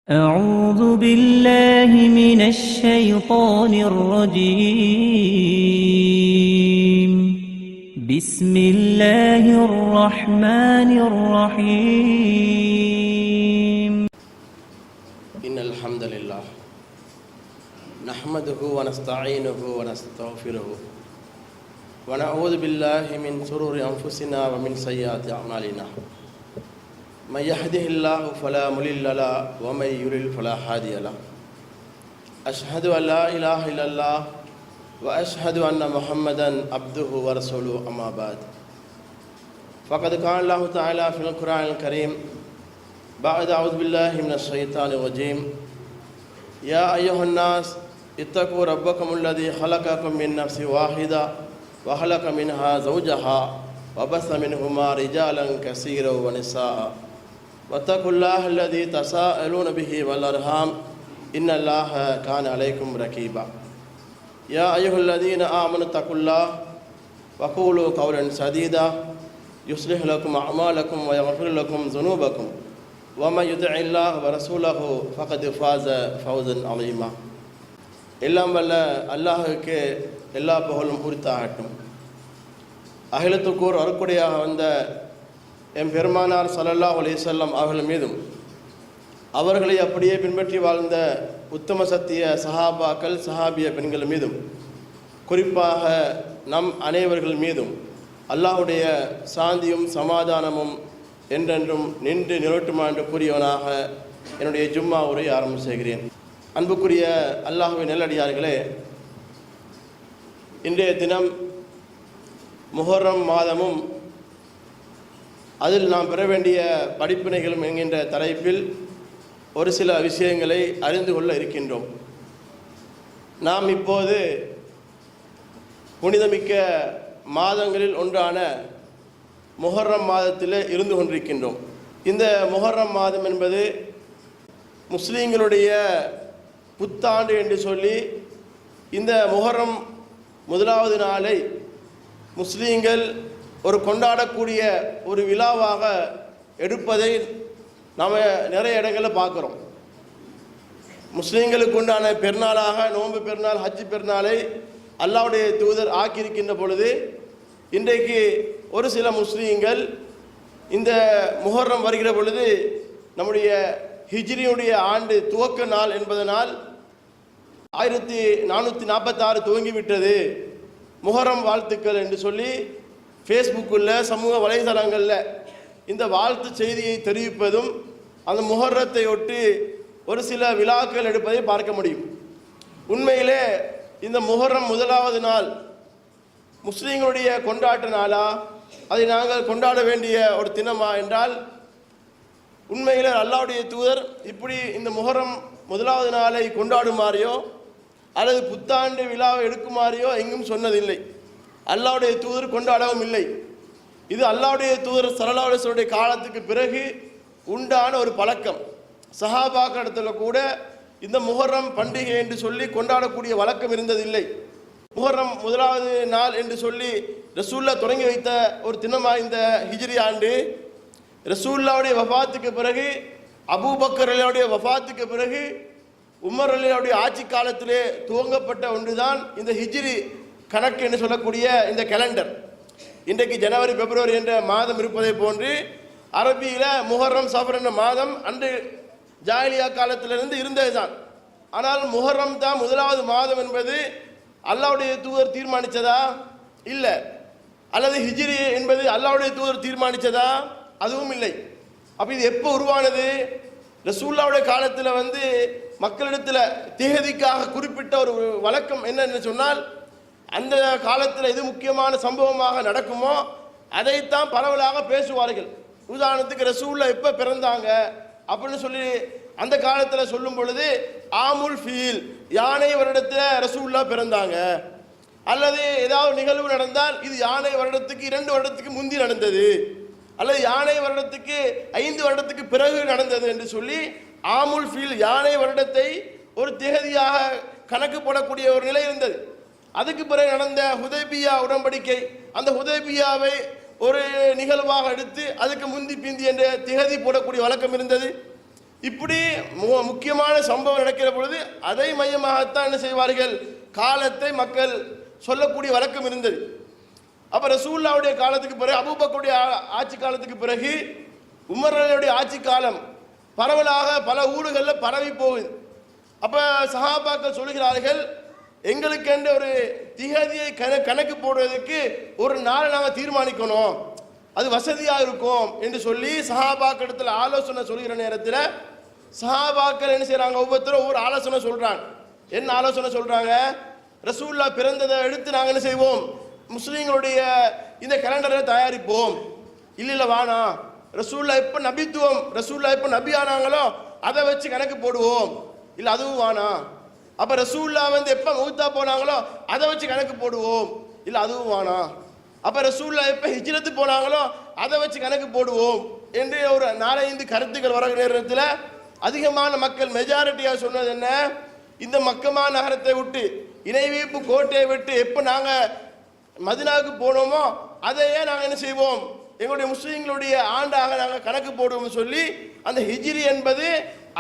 أعوذ بالله من الشيطان الرجيم بسم الله الرحمن الرحيم إن الحمد لله نحمده ونستعينه ونستغفره ونعوذ بالله من شرور أنفسنا ومن سيئات أعمالنا من يهده الله فلا مضل له ومن يضلل فلا هادي له أشهد أن لا إله إلا الله وأشهد أن محمدا عبده ورسوله أما بعد فقد قال الله تعالى في القرآن الكريم بعد أعوذ بالله من الشيطان الرجيم يا أيها الناس اتقوا ربكم الذي خلقكم من نفس واحدة وخلق منها زوجها وبث منهما رجالا كثيرا ونساء واتقوا الله الذي تساءلون به والأرحام إن الله كان عليكم رقيبا يا أيها الذين آمنوا اتقوا الله وقولوا قولا سديدا يصلح لكم أعمالكم ويغفر لكم ذنوبكم ومن يطع الله ورسوله فقد فاز فوزا عظيما எல்லாம் வல்ல அல்லாஹுக்கு எல்லா புகழும் உரித்தாகட்டும். அகிலத்துக்கூர் அருக்குடையாக வந்த எம் பெருமானார் ஸல்லல்லாஹு அலைஹி வஸல்லம் அவர்கள் மீதும் அவர்களை அப்படியே பின்பற்றி வாழ்ந்த உத்தம சத்திய சஹாபாக்கள் சஹாபிய பெண்கள் மீதும் குறிப்பாக நம் அனைவர்கள் மீதும் அல்லாஹுடைய சாந்தியும் சமாதானமும் என்றென்றும் நின்று நிலவட்டுமா என்று கூறியவனாக என்னுடைய ஜும்மா உரை ஆரம்பம் செய்கிறேன். அன்புக்குரிய அல்லாஹுவின் நல்லடியார்களே, இன்றைய தினம் முஹர்ரம் மாதமும் அதில் நாம் பெற வேண்டிய படிப்பினைகளும் என்கின்ற தலைப்பில் ஒரு சில விஷயங்களை அறிந்து கொள்ள இருக்கின்றோம். நாம் இப்போது புனிதமிக்க மாதங்களில் ஒன்றான முஹர்ரம் மாதத்தில் இருந்து கொண்டிருக்கின்றோம். இந்த முஹர்ரம் மாதம் என்பது முஸ்லீம்களுடைய புத்தாண்டு என்று சொல்லி இந்த முஹர்ரம் முதலாவது நாளை முஸ்லீம்கள் ஒரு கொண்டாடக்கூடிய ஒரு விழாவாக எடுப்பதை நாம் நிறைய இடங்களில் பார்க்குறோம். முஸ்லீம்களுக்கு உண்டான பெருநாளாக நோன்பு பெருநாள் ஹஜ் பெருநாளை அல்லாஹ்வுடைய தூதர் ஆக்கியிருக்கின்ற பொழுது இன்றைக்கு ஒரு சில முஸ்லீம்கள் இந்த முஹர்ரம் வருகிற பொழுது நம்முடைய ஹிஜ்ரியுடைய ஆண்டு துவக்க நாள் என்பதனால் 1446 துவங்கிவிட்டது, முஹர்ரம் வாழ்த்துக்கள் என்று சொல்லி ஃபேஸ்புக்கில் சமூக வலைதளங்களில் இந்த வாழ்த்து செய்தியை தெரிவிப்பதும் அந்த முஹர்ரத்தை ஒட்டி ஒரு சில விழாக்கள் எடுப்பதை பார்க்க முடியும். உண்மையிலே இந்த முஹர்ரம் முதலாவது நாள் முஸ்லீம்களுடைய கொண்டாட்ட நாளா, அதை நாங்கள் கொண்டாட வேண்டிய ஒரு தினமா என்றால் உண்மையில் அல்லாஹ்வுடைய தூதர் இப்படி இந்த முஹர்ரம் முதலாவது நாளை கொண்டாடுமாறியோ அல்லது புத்தாண்டு விழாவை எடுக்குமாறியோ எங்கும் சொன்னதில்லை. அல்லாஹ்வுடைய தூதர் கொண்டாடவும் இல்லை. இது அல்லாஹ்வுடைய தூதர் ஸல்லல்லாஹு அலைஹி வஸல்லம் காலத்துக்கு பிறகு உண்டான ஒரு பழக்கம். சஹாபாக்களிடத்துல கூட இந்த முஹர்ரம் பண்டிகை என்று சொல்லி கொண்டாடக்கூடிய வழக்கம் இருந்ததில்லை. முஹர்ரம் முதலாவது நாள் என்று சொல்லி ரசூல்லா தொடங்கி வைத்த ஒரு தினமாக இந்த ஹிஜ்ரி ஆண்டு ரசூல்லாவுடைய வஃபாத்துக்கு பிறகு அபூபக்கர் அலியுடைய வஃபாத்துக்கு பிறகு உமர் அலியுடைய ஆட்சி காலத்திலே துவங்கப்பட்ட ஒன்றுதான் இந்த ஹிஜ்ரி கணக்கு என்று சொல்லக்கூடிய இந்த கேலண்டர். இன்றைக்கு ஜனவரி பிப்ரவரி என்ற மாதம் இருப்பதை போன்று அரபியில் முஹர்ரம் சஃபர் என்ற மாதம் அன்று ஜாஹிலியா காலத்திலிருந்து இருந்தது தான். ஆனால் முஹர்ரம் தான் முதலாவது மாதம் என்பது அல்லாஹ்வுடைய தூதர் தீர்மானித்ததா? இல்லை. அல்லது ஹிஜ்ரி என்பது அல்லாஹ்வுடைய தூதர் தீர்மானித்ததா? அதுவும் இல்லை. அப்போ இது எப்போ உருவானது? ரசூலுல்லாஹ்வுடைய காலத்தில் மக்களிடத்தில் திகதிக்காக குறிப்பிட்ட ஒரு வழக்கம் என்னன்னு சொன்னால், அந்த காலத்தில் எது முக்கியமான சம்பவமாக நடக்குமோ அதைத்தான் பரவலாக பேசுவார்கள். உதாரணத்துக்கு ரசூலுல்லாஹ் எப்போ பிறந்தாங்க அப்படின்னு சொல்லி அந்த காலத்தில் சொல்லும் பொழுது ஆமுல் ஃபீல், யானை வருடத்தில் ரசூலுல்லாஹ் பிறந்தாங்க. அல்லது ஏதாவது நிகழ்வு நடந்தால் இது யானை வருடத்துக்கு 2 வருடத்துக்கு முந்தி நடந்தது, அல்லது யானை வருடத்துக்கு 5 வருடத்துக்கு பிறகு நடந்தது என்று சொல்லி ஆமுல் ஃபீல் யானை வருடத்தை ஒரு திகதியாக கணக்கு போடக்கூடிய ஒரு நிலை இருந்தது. அதுக்கு பிறகு நடந்த ஹுதைபியா உடன்படிக்கை, அந்த ஹுதைபியாவை ஒரு நிகழ்வாக எடுத்து அதுக்கு முந்தி பிந்தி என்ற திகதி போடக்கூடிய வழக்கம் இருந்தது. இப்படி முக்கியமான சம்பவம் நடக்கிற பொழுது அதை மையமாகத்தான் என்ன செய்வார்கள், காலத்தை மக்கள் சொல்லக்கூடிய வழக்கம் இருந்தது. அப்ப ரசூலுல்லாஹ்வுடைய காலத்துக்கு பிறகு, அபூபக்கருடைய ஆட்சி காலத்துக்கு பிறகு உமருடைய ஆட்சி காலம் பரவலாக பல ஊர்களில் பரவி போகுது. அப்ப சஹாபாக்கள் சொல்கிறார்கள், எங்களுக்கென்று ஒரு திகதியை கணக்கு போடுவதற்கு ஒரு நாளை நாங்கள் தீர்மானிக்கணும், அது வசதியாக இருக்கும் என்று சொல்லி சஹாபாக்களிடத்தில் ஆலோசனை சொல்கிற நேரத்தில் சஹாபாக்கள் என்ன செய்கிறாங்க, ஒவ்வொருத்தரும் ஒவ்வொரு ஆலோசனை சொல்கிறாங்க. என்ன ஆலோசனை சொல்கிறாங்க, ரசூலுல்லாஹ் பிறந்ததை எடுத்து நாங்கள் என்ன செய்வோம், முஸ்லீம்களுடைய இந்த கேலண்டரை தயாரிப்போம். இல்லை வேணாம், ரசூலுல்லாஹ் எப்போ நபித்துவம், ரசூலுல்லாஹ் எப்போ நபி ஆனாங்களோ அதை வச்சு கணக்கு போடுவோம். இல்லை அதுவும் வேணாம். அப்போ ரசூலுல்லாஹ் எப்போ மௌத்தா போனாங்களோ அதை வச்சு கணக்கு போடுவோம். இல்லை அதுவும் வேணாம். அப்போ ரசூலுல்லாஹ் எப்போ ஹிஜ்ரத்து போனாங்களோ அதை வச்சு கணக்கு போடுவோம் என்று ஒரு 4-5 கருத்துக்கள் வர நேரத்தில் அதிகமான மக்கள் மெஜாரிட்டியாக சொன்னது என்ன, இந்த மக்கமா நகரத்தை விட்டு, இணைவீப்பு கோட்டையை விட்டு எப்போ நாங்கள் மதினாவுக்கு போனோமோ அதையே நாங்கள் என்ன செய்வோம், எங்களுடைய முஸ்லீம்களுடைய ஆண்டாக நாங்கள் கணக்கு போடுவோம் சொல்லி அந்த ஹிஜ்ரி என்பது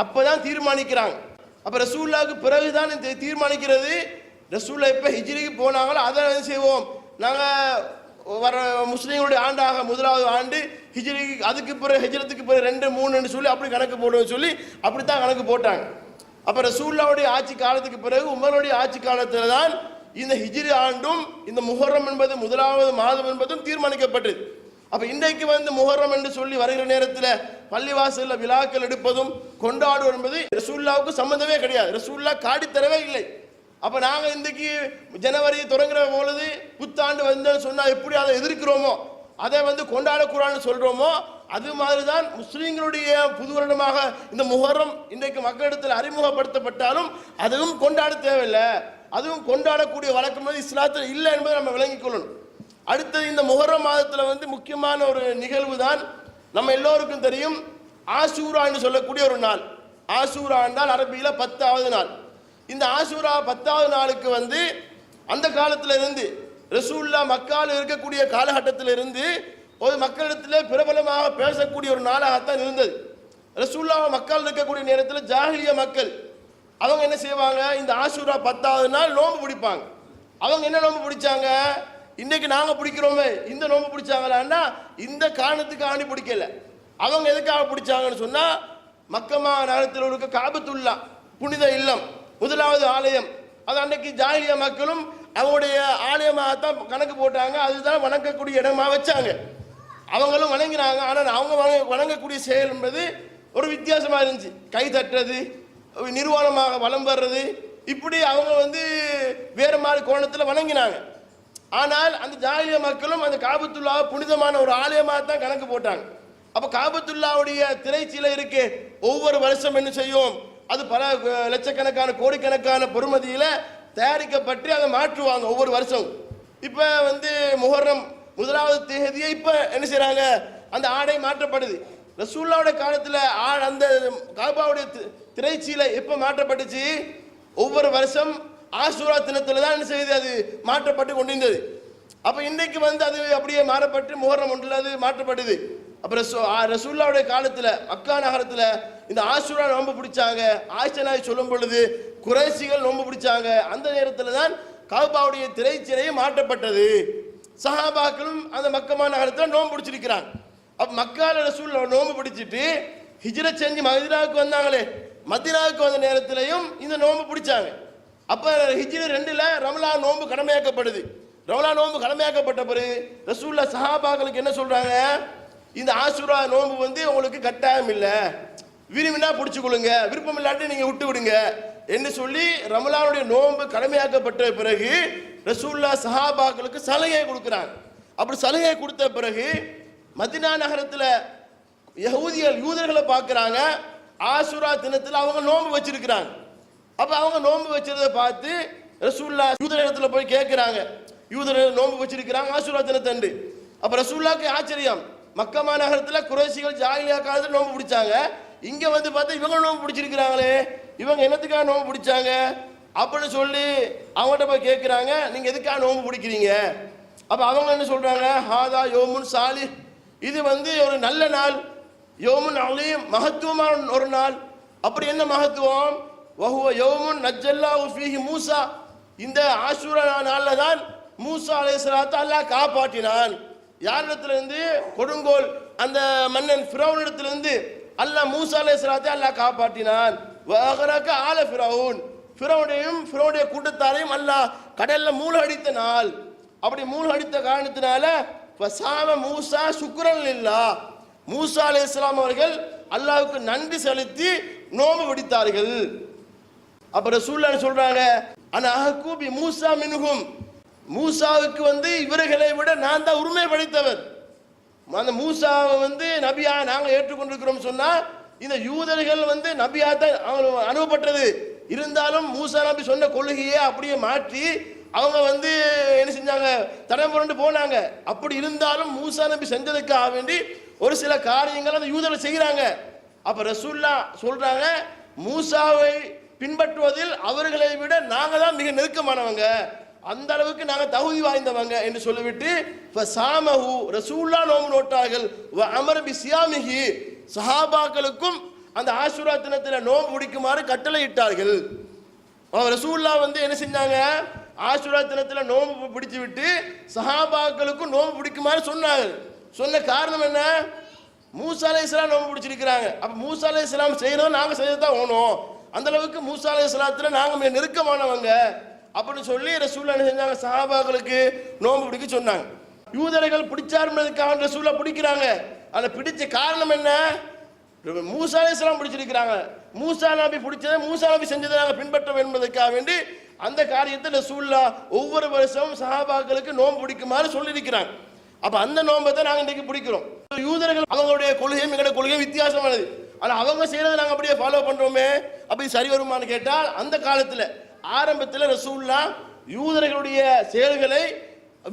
அப்போதான் தீர்மானிக்கிறாங்க. அப்போ ரசூலுல்லாஹ்வுக்கு பிறகுதான் தீர்மானிக்கிறது, ரசூலுல்லாஹ் எப்போ ஹிஜ்ரிக்கு போனாங்களோ அதை என்ன செய்வோம், நாங்கள் வர முஸ்லீம்களுடைய ஆண்டாக முதலாவது ஆண்டு ஹிஜ்ரிக்கு, அதுக்கு பிறகு ஹிஜ்ரத்துக்கு பிறகு 2, 3 சொல்லி அப்படி கணக்கு போடுவோம் சொல்லி அப்படித்தான் கணக்கு போட்டாங்க. அப்போ ரசூலுல்லாஹ்வுடைய ஆட்சி காலத்துக்கு பிறகு உமருடைய ஆட்சி காலத்தில் தான் இந்த ஹிஜ்ரி ஆண்டும் இந்த முஹர்ரம் என்பது முதலாவது மாதம் என்பதும் தீர்மானிக்கப்பட்டது. அப்போ இன்றைக்கு முஹர்ரம் என்று சொல்லி வருகிற நேரத்தில் பள்ளிவாசலில் விழாக்கள் எடுப்பதும் கொண்டாடுவது என்பது ரசூலுல்லாஹ்வுக்கு சம்பந்தமே கிடையாது, ரசூலுல்லாஹ் காட்டித்தரவே இல்லை. அப்போ நாங்கள் இன்றைக்கு ஜனவரி தொடங்குற பொழுது புத்தாண்டு வந்து சொன்னால் எப்படி அதை எதிர்க்கிறோமோ, அதை கொண்டாடக்கூடாதுன்னு சொல்கிறோமோ, அது மாதிரி தான் முஸ்லீம்களுடைய புது வருடமாக இந்த முஹர்ரம் இன்றைக்கு மக்களிடத்தில் அறிமுகப்படுத்தப்பட்டாலும் அதுவும் கொண்டாட தேவையில்லை, அதுவும் கொண்டாடக்கூடிய வழக்கம் இஸ்லாத்தில் இல்லை என்பதை நம்ம விளங்கிக் கொள்ளணும். அடுத்தது இந்த முஹர்ரம் மாதத்தில் முக்கியமான ஒரு நிகழ்வு தான் நம்ம எல்லோருக்கும் தெரியும், ஆஷூரா என்று சொல்லக்கூடிய ஒரு நாள். ஆஷூரா என்றால் அரபியில் 10வது நாள். இந்த ஆஷூரா 10வது நாளுக்கு அந்த காலத்தில் இருந்து ரசூலுல்லாஹ் மக்காவில் இருக்கக்கூடிய காலகட்டத்தில் இருந்து ஒரு மக்களிடத்தில் பிரபலமாக பேசக்கூடிய ஒரு நாளாகத்தான் இருந்தது. ரசூலுல்லாஹ் மக்காவில் இருக்கக்கூடிய நேரத்தில் ஜாஹிலிய மக்கள் அவங்க என்ன செய்வாங்க, இந்த ஆஷூரா 10வது நாள் நோன்பு பிடிப்பாங்க. அவங்க என்ன நோன்பு பிடிச்சாங்க, இன்னைக்கு நாங்கள் பிடிக்கிறோமே இந்த நோன்பு பிடிச்சாங்களான்னா இந்த காரணத்துக்காக பிடிக்கல. அவங்க எதுக்காக பிடிச்சாங்கன்னு சொன்னால், மக்கமா நகரத்தில் இருக்க காபத்துல்லா புனித இல்லம், முதலாவது ஆலயம், அது அன்னைக்கு ஜாஹிலிய மக்களும் அவங்களுடைய ஆலயமாகத்தான் கணக்கு போட்டாங்க, அதுதான் வணங்கக்கூடிய இடமா வச்சாங்க. அவங்களும் வணங்கினாங்க. ஆனால் அவங்க வணங்கக்கூடிய செயல் என்பது ஒரு வித்தியாசமாக இருந்துச்சு. கை தட்டுறது, நிர்வாணமாக வலம் வர்றது, இப்படி அவங்க வேறு மாதிரி கோணத்தில் வணங்கினாங்க. ஆனால் அந்த ஜாஹிலிய மக்களும் அந்த காபத்துல்லா புனிதமான ஒரு ஆலயமாக தான் கணக்கு போட்டாங்க. அப்போ காபத்துல்லாவுடைய திரைச்சீலை இருக்கு, ஒவ்வொரு வருஷம் என்ன செய்யும், அது பல லட்சக்கணக்கான கோடிக்கணக்கான பொறுமதியில் தயாரிக்கப்பட்டு அதை மாற்றுவாங்க ஒவ்வொரு வருஷம். இப்போ முஹர்ரம் முதலாவது தேதியை இப்போ என்ன செய்கிறாங்க, அந்த ஆடை மாற்றப்படுது. ரசூலுல்லாஹ்வுடைய காலத்தில் அந்த காபாவுடைய திரைச்சீலை எப்போ மாற்றப்பட்டுச்சு, ஒவ்வொரு வருஷம் ஆஷூரா தினத்தில் தான் என்ன செய்யுது, அது மாற்றப்பட்டு கொண்டிருந்தது. அப்போ இன்றைக்கு அது அப்படியே மாறப்பட்டு முஹர்ரம் ஒன்றில் அது மாற்றப்படுது. அப்புறம் ரசூலுல்லாஹ்வுடைய காலத்தில் மக்கா நகரத்தில் இந்த ஆஷூரா நோன்பு பிடிச்சாங்க. ஆயிஷா நாயகி சொல்லும் பொழுது குறைஷிகள் நோன்பு பிடிச்சாங்க. அந்த நேரத்தில் தான் காபாவுடைய திரைச்சீலையும் மாற்றப்பட்டது. சஹாபாக்களும் அந்த மக்கமா நகரத்தில் நோன்பு பிடிச்சிருக்கிறாங்க. அப்போ மக்கால ரசூலுல்லாஹ் நோன்பு பிடிச்சிட்டு ஹிஜ்ரத் செஞ்சு மதீனாவுக்கு வந்தாங்களே, மதீனாவுக்கு வந்த நேரத்திலையும் இந்த நோன்பு பிடிச்சாங்க. அப்போ ஹிஜ்ரி 2ல் ரமலான் நோன்பு கடமையாக்கப்படுது. ரமலான் நோன்பு கடமையாக்கப்பட்ட பிறகு ரசூலுல்லாஹ் சஹாபாக்களுக்கு என்ன சொல்றாங்க, இந்த ஆஷூரா நோன்பு உங்களுக்கு கட்டாயம் இல்லை, விரும்பினா பிடிச்சிக்கொள்ளுங்க, விருப்பம் இல்லாட்டி நீங்க விட்டு விடுங்க என்று சொல்லி ரமலானுடைய நோன்பு கடமையாக்கப்பட்ட பிறகு ரசூலுல்லாஹ் சஹாபாக்களுக்கு சலுகை கொடுக்குறாங்க. அப்படி சலுகை கொடுத்த பிறகு மதீனா நகரத்தில் யூதர்களை பார்க்குறாங்க, ஆஷூரா தினத்தில் அவங்க நோன்பு வச்சிருக்கிறாங்க. அப்போ அவங்க நோன்பு வச்சதை பார்த்து ரசூலுல்லாஹ் யூதரிடத்தில் போய் கேட்குறாங்க, யூதர்கள் நோன்பு வச்சிருக்கிறாங்க ஆஷூரா தினத்தன்று. அப்போ ரசூலுல்லாஹ்க்கு ஆச்சரியம், மக்கமா நகரத்தில் குறைஷிகள் ஜாஹிலியா காலத்தில் நோன்பு பிடிச்சாங்க, இங்கே பார்த்தா இவங்க நோன்பு பிடிச்சிருக்கிறாங்களே, இவங்க என்னத்துக்காக நோன்பு பிடிச்சாங்க அப்படின்னு சொல்லி அவங்கள்ட்ட போய் கேட்குறாங்க, நீங்கள் எதுக்காக நோன்பு பிடிக்கிறீங்க? அப்போ அவங்க என்ன சொல்கிறாங்க, ஹாதா யோமுன் சாலி, இது ஒரு நல்ல நாள், யோமுன் அலீம் மகத்துவமான ஒரு நாள், அப்படி என்ன மகத்துவம்? வஹுவ யௌமுன் நஜ்ஜல்லாஹு ஃபீஹி மூசா, இந்த ஆஷூரா நாளில் தான் மூசா அலைஹிஸ்ஸலாத்தை அல்லாஹ் காப்பாற்றினான். யாரிடத்திலிருந்து? கொடுங்கோல் அந்த மன்னன் ஃபிரௌனிடத்திலிருந்து அல்லாஹ் மூசா அலைஹிஸ்ஸலாத்தை அல்லாஹ் காப்பாற்றினான். வஅகரக ஆல ஃபிரௌன், ஃபிரௌனுடைய கூட்டத்தாரையும் அல்லாஹ் கடல்ல மூழ்கடித்த நாள். அப்படி மூழ்கடித்த காரணத்தினால ஃபஸாம மூசா சுக்ரன் லில்லாஹ், மூசா அலைஹிஸ்ஸலாம் அவர்கள் அல்லாஹ்வுக்கு நன்றி செலுத்தி நோன்பு பிடித்தார்கள். அப்ப ரசூலுல்லாஹ் சொல்றாங்க, அன அஹ்கு பி மூசா மின்ஹும், மூசாவுக்கு இவர்களை விட நான் தான் உரிமை படைத்தவர். அந்த மூசாவை நபியா நாங்க ஏற்றுக்கொண்டிருக்கிறோம் சொன்னா, இந்த யூதர்கள் நபியா தான் அனுப்பப்பட்டது. இருந்தாலும் மூசா நபி சொன்ன கொள்கையை அப்படியே மாற்றி அவங்க என்ன செஞ்சாங்க? தடம் புரண்டு போனாங்க. அப்படி இருந்தாலும் மூசா நபி செஞ்சதுக்காக வேண்டி ஒரு சில காரியங்கள் அந்த யூதர்கள் செய்கிறாங்க. அப்ப ரசூலுல்லாஹ் சொல்றாங்க, மூசாவை பின்பற்றுவதில் அவர்களை விட நாங்க தான் மிக நெருக்கமானவங்க, அந்த அளவுக்கு நாங்க தகுதி வாய்ந்தவங்க என்று சொல்லிவிட்டு ஃபஸாமஹு, ரசூலுல்லாஹ் நோன்பு நோட்டார்கள். வ அமர பி சியாமிஹி, சஹாபாக்களுக்கும் அந்த ஆஷூரா தினத்தில் நோன்பு பிடிக்குமாறு கட்டளை இட்டார்கள். ரசூலுல்லாஹ் என்ன செஞ்சாங்க? ஆஷூரா தினத்தில் நோன்பு பிடிச்சு விட்டு சஹாபாக்களுக்கும் நோன்பு பிடிக்குமாறு சொன்னார்கள். சொன்ன காரணம் என்ன? மூசா அலைஹிஸ்ஸலாம் நோன்பு பிடிச்சிருக்கிறாங்க. அப்ப மூசா அலைஹிஸ்ஸலாம் செய்யறோம், நாங்க செய்யத்தான் ஓணும், அந்த அளவுக்கு மூசா அலைஹிஸ்ஸலாத்துல நாங்க மிக நெருக்கமானவங்க அப்படின்னு சொல்லி ரசூலுல்லாஹ் என்ன செஞ்சாங்க? சஹாபாக்களுக்கு நோன்பு பிடிக்க சொன்னாங்க. யூதர்கள் பிடிச்சாருன்றதுக்காக ரசூலுல்லாஹ் பிடிக்கிறாங்க. அதை பிடிச்ச காரணம் என்ன? மூசா அலைஹிஸ்ஸலாம் பிடிச்சிருக்கிறாங்க. மூசா நபி பிடிச்சதை, மூசா நபி செஞ்சதை நாங்கள் பின்பற்ற வேண்டும் என்பதற்காக வேண்டி அந்த காரியத்தை ரசூலுல்லாஹ் ஒவ்வொரு வருஷமும் சஹாபாக்களுக்கு நோன்பு பிடிக்குமாறு சொல்லியிருக்கிறாங்க. அப்ப அந்த நோன்பை தான் நாங்கள் இன்றைக்கு பிடிக்கிறோம். யூதர்கள் அவங்களுடைய கொள்கையும் எங்களுடைய கொள்கையும் வித்தியாசமானது. ஆனால் அவங்க செய்யறதை நாங்கள் அப்படியே ஃபாலோ பண்றோமே, அப்படி சரி வருமானு கேட்டால், அந்த காலத்தில் ஆரம்பத்தில் ரசூலுல்லாஹ் யூதர்களுடைய செயல்களை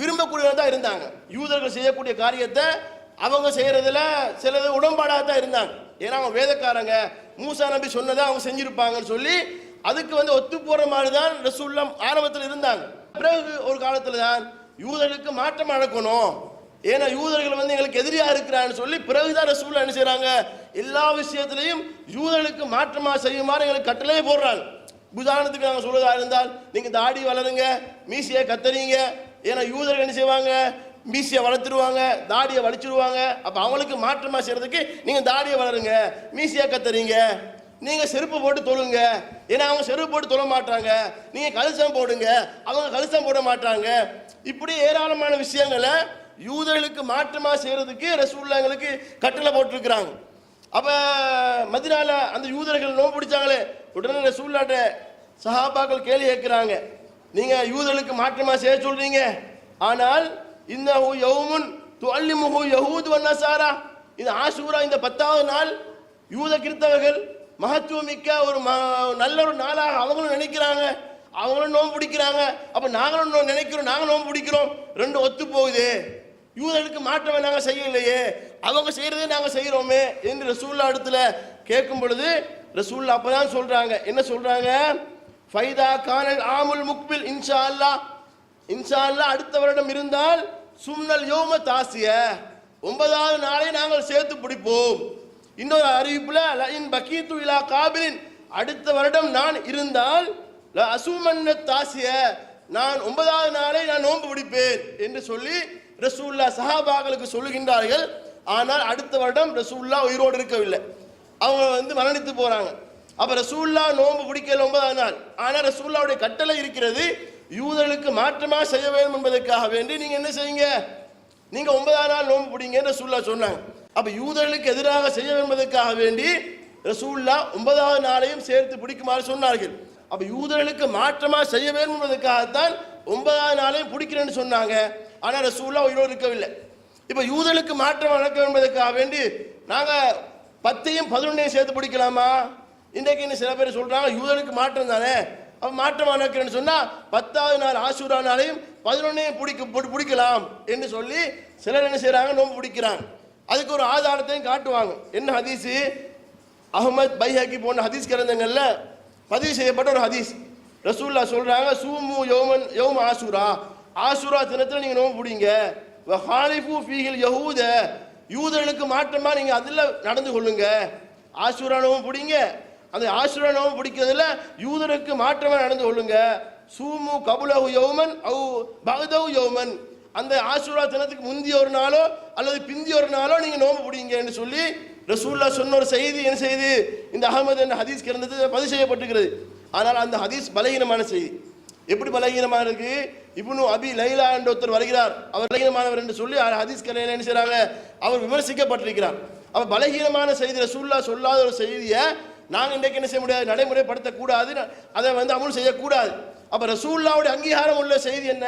விரும்பக்கூடியவங்க தான் இருந்தாங்க. யூதர்கள் செய்யக்கூடிய காரியத்தை அவங்க செய்யறதுல சிலது உடன்பாடாக தான் இருந்தாங்க. ஏன்னா அவங்க வேதக்காரங்க, மூசா நபி சொன்னதை அவங்க செஞ்சிருப்பாங்கன்னு சொல்லி அதுக்கு ஒத்து போற மாதிரி தான் ரசூலுல்லாஹ் ஆரம்பத்தில் இருந்தாங்க. பிறகு ஒரு காலத்தில் தான் யூதர்களுக்கு மாற்றம் நடக்கணும், ஏன்னா யூதர்கள் எங்களுக்கு எதிரியா இருக்கிறான்னு சொல்லி பிறகுதான் ரசூலுல்லாஹ் என்ன செய்றாங்க? எல்லா விஷயத்திலையும் யூதர்களுக்கு மாற்றமா செய்யுமாறு எங்களுக்கு கட்டளையே போடுறாங்க. உதாரணத்துக்கு நாங்கள் சொல்றதா இருந்தால், நீங்க தாடி வளருங்க, மீசியை கத்தறீங்க. ஏன்னா யூதர்கள் என்ன செய்வாங்க? மீசியை வளர்த்துருவாங்க, தாடியை வலிச்சிருவாங்க. அப்ப அவங்களுக்கு மாற்றமா செய்யறதுக்கு நீங்க தாடியை வளருங்க, மீசியை கத்தறீங்க. நீங்க செருப்பு போட்டு தொழுங்க, ஏன்னா அவங்க செருப்பு போட்டு தொழ மாட்டாங்க. நீங்க கலசம் போடுங்க, அவங்க கலசம் போட மாட்டாங்க. இப்படி ஏராளமான விஷயங்களை யூதர்களுக்கு மாற்றமா செய்யறதுக்கு ரசூலுல்லாஹ் எங்களுக்கு கட்டளை போட்டிருக்கிறாங்க. அப்ப மதீனால அந்த யூதர்கள் நோன்பு பிடிச்சாங்களே, உடனே ரசூலுல்லாஹ்ட்ட சஹாபாக்கள் கேள்வி கேட்கிறாங்க, நீங்க யூதர்களுக்கு மாற்றமா செய்ய சொல்றீங்க, ஆனால் இன்னஹு யௌமுன் துஅல்லிமுஹு யஹூது வ நஸாரா, இந்த ஆஷூரா இந்த 10வது நாள் யூத கிறிஸ்தவர்கள் மகத்துவமிக்க ஒரு நல்ல ஒரு நாளாக அவங்களும் நினைக்கிறாங்க, அவங்களும் நோன்பு பிடிக்கிறாங்க. அப்ப நாங்களும் நினைக்கிறோம், நாங்க நோன்பு பிடிக்கிறோம், ரெண்டும் ஒத்து போகுது. யூதர்களுக்கு மாற்றமே நாங்க செய்யலையே, அவங்க செய்யறதே நாங்க செய்யறோமே என்று ரசூலுல்லாஹ் இடத்துல கேட்கும் பொழுது ரசூலுல்லாஹ் அப்பதான் சொல்றாங்க, என்ன சொல்றாங்க? ஃபைதா கானல் ஆமுல் முக்பில் இன்ஷா அல்லாஹ், இன்ஷா அல்லாஹ் அடுத்த வருடம் இருந்தால் சும்னல் யௌம தாசிய, 9வது நாளை நாங்கள் சேர்த்து பிடிப்போம். இன்னொரு அறிவிப்புல லஇன் பகீது இலா காபிலின், அடுத்த வருடம் நான் இருந்தால் ல அசுமன்ன தாசிய, நான் 9வது நாளை நான் நோன்பு பிடிப்பேன் என்று சொல்லி ரசூலுல்லாஹ் சஹாபாக்களுக்கு சொல்லுகின்றார்கள். ஆனால் அடுத்த வருடம் ரசூலுல்லாஹ் உயிரோடு இருக்கவில்லை, அவங்க மரணித்து போறாங்க. அப்ப ரசூலுல்லாஹ் நோன்பு பிடிக்கல 9வது நாள். ஆனால் ரசூலுல்லாஹ்வுடைய கட்டளை இருக்கிறது, யூதர்களுக்கு மாற்றமா செய்ய வேண்டும் என்பதற்காக வேண்டி நீங்க என்ன செய்யுங்க? நீங்க 9வது நாள் நோன்பு பிடிங்கன்னு ரசூலுல்லாஹ் சொன்னாங்க. அப்ப யூதர்களுக்கு எதிராக செய்ய என்பதற்காக வேண்டி ரசூலுல்லாஹ் 9வது நாளையும் சேர்த்து பிடிக்குமாறு சொன்னார்கள். அப்ப யூதர்களுக்கு மாற்றமா செய்ய வேண்டும் என்பதற்காகத்தான் 9வது நாளையும் பிடிக்கிறேன்னு சொன்னாங்க. ஆனா ரசூலுல்லாஹ் உயிரோடு இருக்கவில்லை. இப்ப யூதர்களுக்கு மாற்றம் நடக்க என்பதற்காக வேண்டி நாங்க 10யும் 11யும் சேர்த்து பிடிக்கலாமா? இன்றைக்கு சில பேர் சொல்றாங்க யூதர்களுக்கு மாற்றம் தானே, அப்ப மாற்றம் நடக்கிறேன்னு சொன்னா 10வது நாள் ஆஷூரா நாளையும் 11யும் பிடிக்கலாம் என்று சொல்லி சிலர் என்ன செய்யறாங்க? நோன்பு பிடிக்கிறாங்க. அதுக்கு ஒரு ஆதாரத்தையும் காட்டுவாங்க. என்ன ஹதீஸ்? அஹ்மத் பைஹகி போன்ற ஹதீஸ் கிரந்தங்கள்ல பதிவு செய்யப்பட்ட ஒரு ஹதீஸ். ரசூலுல்லாஹ் சொல்றாங்க, சூமு யௌம ஆஷூரா, ஆஷூரா தினத்துல நீங்க நோன்பு பிடிங்க. வ ஹாலிஃபு ஃபீஹில் யஹூத, யூதர்களுக்கு மாற்றமா நீங்க அதில் நடந்து கொள்ளுங்க. ஆஷூரா நோன்பு பிடிங்க, அந்த ஆஷுரா நோன்பு பிடிக்கிறதுல யூதருக்கு மாற்றமா நடந்து கொள்ளுங்க. சூமு கபுலஹு யௌமன் அவு பஅதஹு யௌமன், அந்த ஆஷுரா தினத்துக்கு முந்திய ஒரு நாளோ அல்லது பிந்திய ஒரு நாளோ நீங்க நோன்பு பிடிங்கன்னு சொல்லி ரசூலுல்லாஹ் சொன்ன ஒரு செய்தி. என்ன செய்தி? இந்த அஹமது என்ற ஹதீஸ் கிரந்தத்தில் பதிவு செய்யப்பட்டிருக்கிறது. ஆனால் அந்த ஹதீஸ் பலகீனமான செய்தி. எப்படி பலகீனமான இருக்கு? இப்னு அபி லைலா என்ற ஒருத்தர் வருகிறார், அவர் பலகீனமானவர் என்று சொல்லி ஹதீஸ் கலையில என்ன செய்றாங்க, அவர் விமர்சிக்கப்பட்டிருக்கிறார். அப்ப பலகீனமான செய்தி, ரசூலுல்லாஹ் சொல்லாத ஒரு செய்தியை நாங்கள் இன்றைக்கு என்ன செய்ய முடியாது, நடைமுறைப்படுத்தக்கூடாது, அதை அமல் செய்யக்கூடாது. அப்ப ரசூலுல்லாஹ்வுடைய அங்கீகாரம் உள்ள செய்தி என்ன?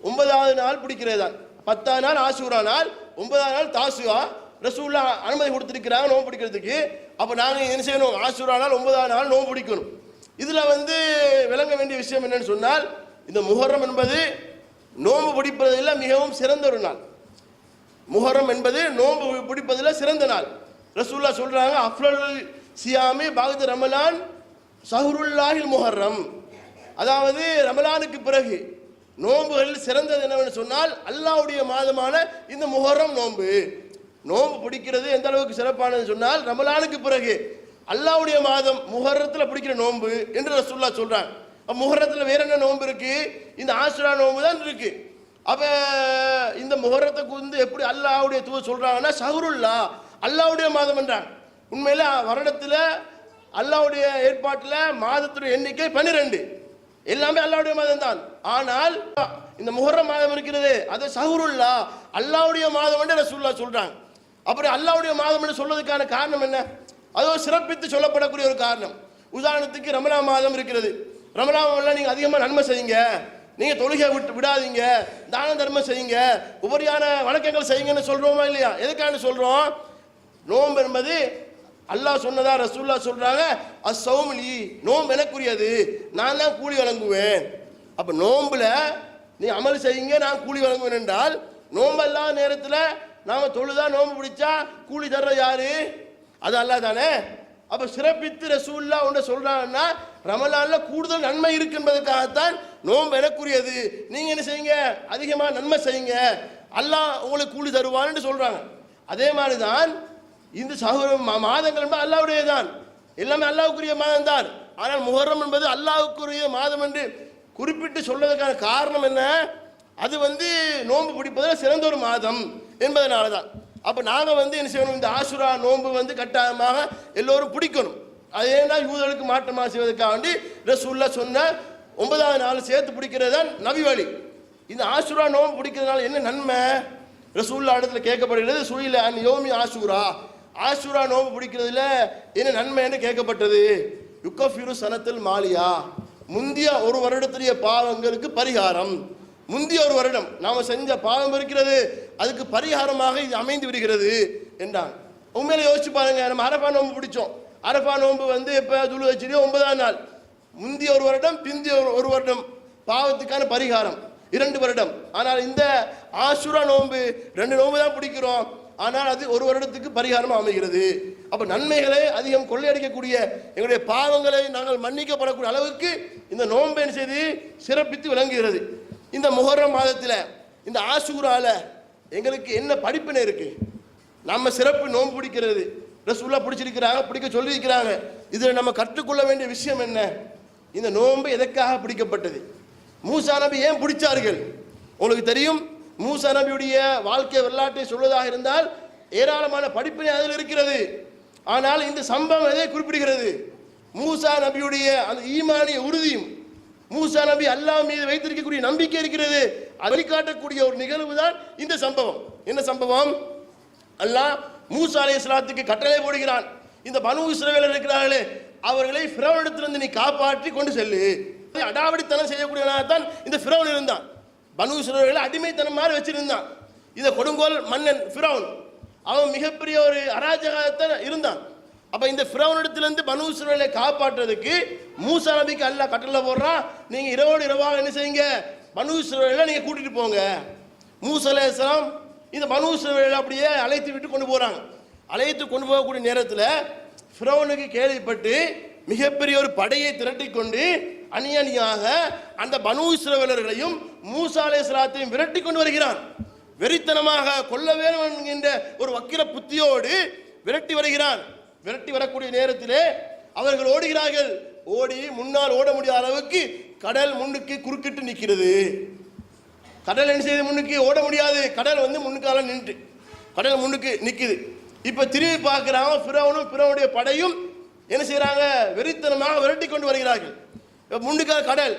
9வது நாள் பிடிக்கிறது தான். 10ஆம் நாள் ஆஷூரா நாள், 9ஆம் நாள் தாசுஆ. ரசூலுல்லாஹ் அனுமதி கொடுத்திருக்கிறாங்க நோன்பு பிடிக்கிறதுக்கு. அப்ப நாங்க என்ன செய்யணும்? ஆஷூரா நாள் 9ஆம் நாள் நோன்பு பிடிக்கணும். இதுல விளங்க வேண்டிய விஷயம் என்னன்னு சொன்னால், இந்த முஹர்ரம் என்பது நோன்பு பிடிப்பதில் மிகவும் சிறந்த ஒரு நாள். முஹர்ரம் என்பது நோன்பு பிடிப்பதில் சிறந்த நாள். ரசூலுல்லாஹ் சொல்றாங்க, அஃப்லல் சியாமி பஅத ரமலான் ஷஹ்ருல்லாஹில் முஹர்ரம். அதாவது ரமலானுக்கு பிறகு நோன்புகளில் சிறந்தது என்னவென்று சொன்னால் அல்லாஹ்வுடைய மாதமான இந்த முஹர்ரம் நோன்பு. நோன்பு பிடிக்கிறது எந்த அளவுக்கு சிறப்பானது சொன்னால், ரமலானுக்கு பிறகு அல்லாஹ்வுடைய மாதம் முஹர்ரத்தில் பிடிக்கிற நோன்பு என்று ரசூலுல்லாஹ் சொல்றாங்க. முஹர்ரத்தில் வேற என்ன நோன்பு இருக்கு? இந்த ஆஷுரா நோன்பு தான் இருக்கு. அப்ப இந்த முஹர்ரத்துக்கு எப்படி அல்லாஹ்வுடைய தூதர் சொல்றாங்கன்னா, ஷஹ்ருல்லா, அல்லாஹ்வுடைய மாதம் என்றாங்க. உண்மையில வருடத்தில் அல்லாஹ்வுடைய ஏற்பாட்டில் மாதத்துடைய எண்ணிக்கை 12, எல்லாமே அல்லாஹ்வுடைய மாதம் தான். ஆனால் இந்த முஹர்ரம் மாதம் இருக்கிறது, அது ஷஹ்ருல்லா, அல்லாஹ்வுடைய மாதம் என்று ரசூலுல்லாஹ் சொல்றாங்க. அப்புறம் அல்லாஹ்வுடைய மாதம் என்று சொல்றதுக்கான காரணம் என்ன? அது ஒரு சிறப்பித்து சொல்லப்படக்கூடிய ஒரு காரணம். உதாரணத்துக்கு ரமலான் மாதம் இருக்கிறது. ரமலான் நீங்க அதிகமாக நன்மை செய்யுங்க, நீங்க தொழுகை விடாதீங்க, தான தர்மம் செய்யுங்க, உபரியான வணக்கங்கள் செய்யுங்கன்னு சொல்றோமா இல்லையா? எதுக்காக சொல்றோம்? நோன்பு என்பது அல்லாஹ் சொன்னதா ரசூலுல்லாஹ் சொல்றாங்க, அஸ்ஸௌமு லீ, நோன்பு எனக்குரியது, நான் தான் கூலி வழங்குவேன். அப்ப நோன்புல நீ அமல் செய்யுங்க, நான் கூலி வழங்குவேன் என்றால், நோன்பு இல்லாத நேரத்தில் நாம தொழுதா நோன்பு பிடிச்சா கூலி தர்ற யாரு? அது அல்லாஹ் தானே. அப்ப சிறப்பித்து ரசூலுல்லாஹ் ஒன்று சொல்றாங்கன்னா, ரமலான்ல கூடுதல் நன்மை இருக்கு என்பதற்காகத்தான் நோன்பு எனக்குரியது, நீங்க என்ன செய்யுங்க, அதிகமா நன்மை செய்யுங்க, அல்லாஹ் உங்களுக்கு கூலி தருவான்னு சொல்றாங்க. அதே மாதிரிதான் இந்த மாதங்கள் என்பது அல்லாஹ்வுடைய தான், எல்லாமே அல்லாஹ்வுக்குரிய மாதம் தான். ஆனால் முஹர்ரம் என்பது அல்லாஹ்வுக்குரிய மாதம் என்று குறிப்பிட்டு சொல்வதற்கான காரணம் என்ன? அது நோன்பு பிடிப்பதில் சிறந்த ஒரு மாதம் என்பதனால தான். அப்ப நாங்க என்ன செய்யணும்? இந்த ஆஷுரா நோன்பு கட்டாயமாக எல்லோரும் பிடிக்கணும். அது ஏன்னா யூதர்களுக்கு மாற்றமாக செய்வதற்காக வேண்டி ரசூலுல்லாஹ் சொன்ன 9வது நாள் சேர்த்து பிடிக்கிறது தான் நபி வழி. இந்த ஆஷுரா நோன்பு பிடிக்கிறதுனால என்ன நன்மை? ரசூலுல்லாஹ் இடத்துல கேட்கப்படுகிறது, சுயில அன் யோமி ஆஷுரா, ஆஷுரா நோன்பு பிடிக்கிறதுல என்ன நன்மை என்று கேட்கப்பட்டது. யுக்கஃபிரு சனத்தில் மாலியா, முந்திய ஒரு வருடத்துடைய பாவங்களுக்கு பரிகாரம். முந்திய ஒரு வருடம் நாம செஞ்ச பாவம் இருக்கிறது, அதுக்கு பரிகாரமாக இது அமைந்து விடுகிறது என்றாங்க. உண்மையில யோசிச்சு பாருங்க, நம்ம அரஃபா நோன்பு பிடிச்சோம். அரஃபா நோன்பு இப்ப துல்ஹஜ்ஜிலே 9ஆம் நாள். முந்திய ஒரு வருடம், பிந்திய ஒரு வருடம் பாவத்துக்கான பரிகாரம் 2 வருடம். ஆனால் இந்த ஆஷுரா நோன்பு 2 நோன்பு தான் பிடிக்கிறோம், ஆனால் அது ஒரு வருடத்துக்கு பரிகாரமாக அமைகிறது. அப்ப நன்மைகளை அதிகம் கொள்ளையடிக்கக்கூடிய, எங்களுடைய பாவங்களை நாங்கள் மன்னிக்கப்படக்கூடிய அளவுக்கு இந்த நோன்பு என்ன செய்து சிறப்பித்து விளங்குகிறது. இந்த முஹர்ரம் மாதத்தில் இந்த ஆஷூரால எங்களுக்கு என்ன படிப்பினை இருக்கு? நம்ம சிறப்பு நோன்பு பிடிக்கிறது, ரசூலுல்லாஹ் பிடிச்சிருக்கிறாங்க, பிடிக்க சொல்லியிருக்கிறாங்க. இதில் நம்ம கற்றுக்கொள்ள வேண்டிய விஷயம் என்ன? இந்த நோன்பு எதற்காக பிடிக்கப்பட்டது? மூசா நபி ஏன் பிடிச்சார்கள்? உங்களுக்கு தெரியும். மூசா நபியுடைய வாழ்க்கை வரலாற்றை சொல்வதாக இருந்தால் ஏராளமான படிப்பினை அதில் இருக்கிறது. ஆனால் இந்த சம்பவம் எதை குறிப்பிடுகிறது? மூசா நபியுடைய அந்த ஈமானிய உறுதியும், மூசா நபி அல்லாஹ் மீது வைத்திருக்கக்கூடிய நம்பிக்கை இருக்கிறது, அதை வெளிக்காட்டக்கூடிய ஒரு நிகழ்வு தான் இந்த சம்பவம். என்ன சம்பவம்? அல்லாஹ் மூசா அலைஹிஸ்ஸலாத்துக்கு கட்டளை போடுகிறான், இந்த பனு இஸ்ரவேலர் இருக்கிறார்களே, அவர்களை ஃபிரௌனிடத்திலிருந்து நீ காப்பாற்றி கொண்டு செல்லு. அடாவடித்தனம் செய்யக்கூடியவனாக தான் இந்த ஃபிரௌன் இருந்தான். பனு இஸ்ரவேலை அடிமைத்தனம் மாதிரி வச்சிருந்தான். இந்த கொடுங்கோல் மன்னன் ஃபிரௌன், அவன் மிகப்பெரிய ஒரு அராஜகத்தை இருந்தான். அப்ப இந்த ஃபிரௌனிடத்திலிருந்து பனு இஸ்ரவேலை காப்பாற்றுறதுக்கு மூசா நபிக்கு அல்லாஹ் கட்டளை போடுறான், நீங்க இரவோடு இரவாக என்ன செய்யுங்க, பனு இஸ்ரவேலை நீங்க கூட்டிட்டு போங்க. மூசா அலைஹிஸ்ஸலாம் இந்த பனு இஸ்ரவேலை அப்படியே அழைத்து விட்டு கொண்டு போறாங்க. அழைத்து கொண்டு போகக்கூடிய நேரத்தில் ஃபிரௌனுக்கு கேள்விப்பட்டு மிகப்பெரிய ஒரு படையை திரட்டி கொண்டு அணியணியாக அந்த பனு இஸ்ரவேலர்களையும் மூசா அலைஹிஸ்ஸலாத்தையும் விரட்டி கொண்டு வருகிறான். வெறித்தனமாக கொல்ல வேண்டும் என்கின்ற ஒரு வக்கிர புத்தியோடு விரட்டி வருகிறான். விரட்டி வரக்கூடிய நேரத்திலே அவர்கள் ஓடுகிறார்கள். ஓடி முன்னால் ஓட முடியாத அளவுக்கு கடல் முன்னுக்கு குறுக்கிட்டு நிற்கிறது. கடல் என்ன செய்யுது? முன்னுக்கு ஓட முடியாது. கடல் வந்து முன்னுக்கால நின்று கடல் முன்னுக்கு நிற்குது. இப்போ திரும்பி பார்க்குறாங்க. ஃபிரௌனும் ஃபிரௌனுடைய படையும் என்ன செய்கிறாங்க? வெறித்தனமாக விரட்டி கொண்டு வருகிறார்கள். முன்னுக்கால கடல்.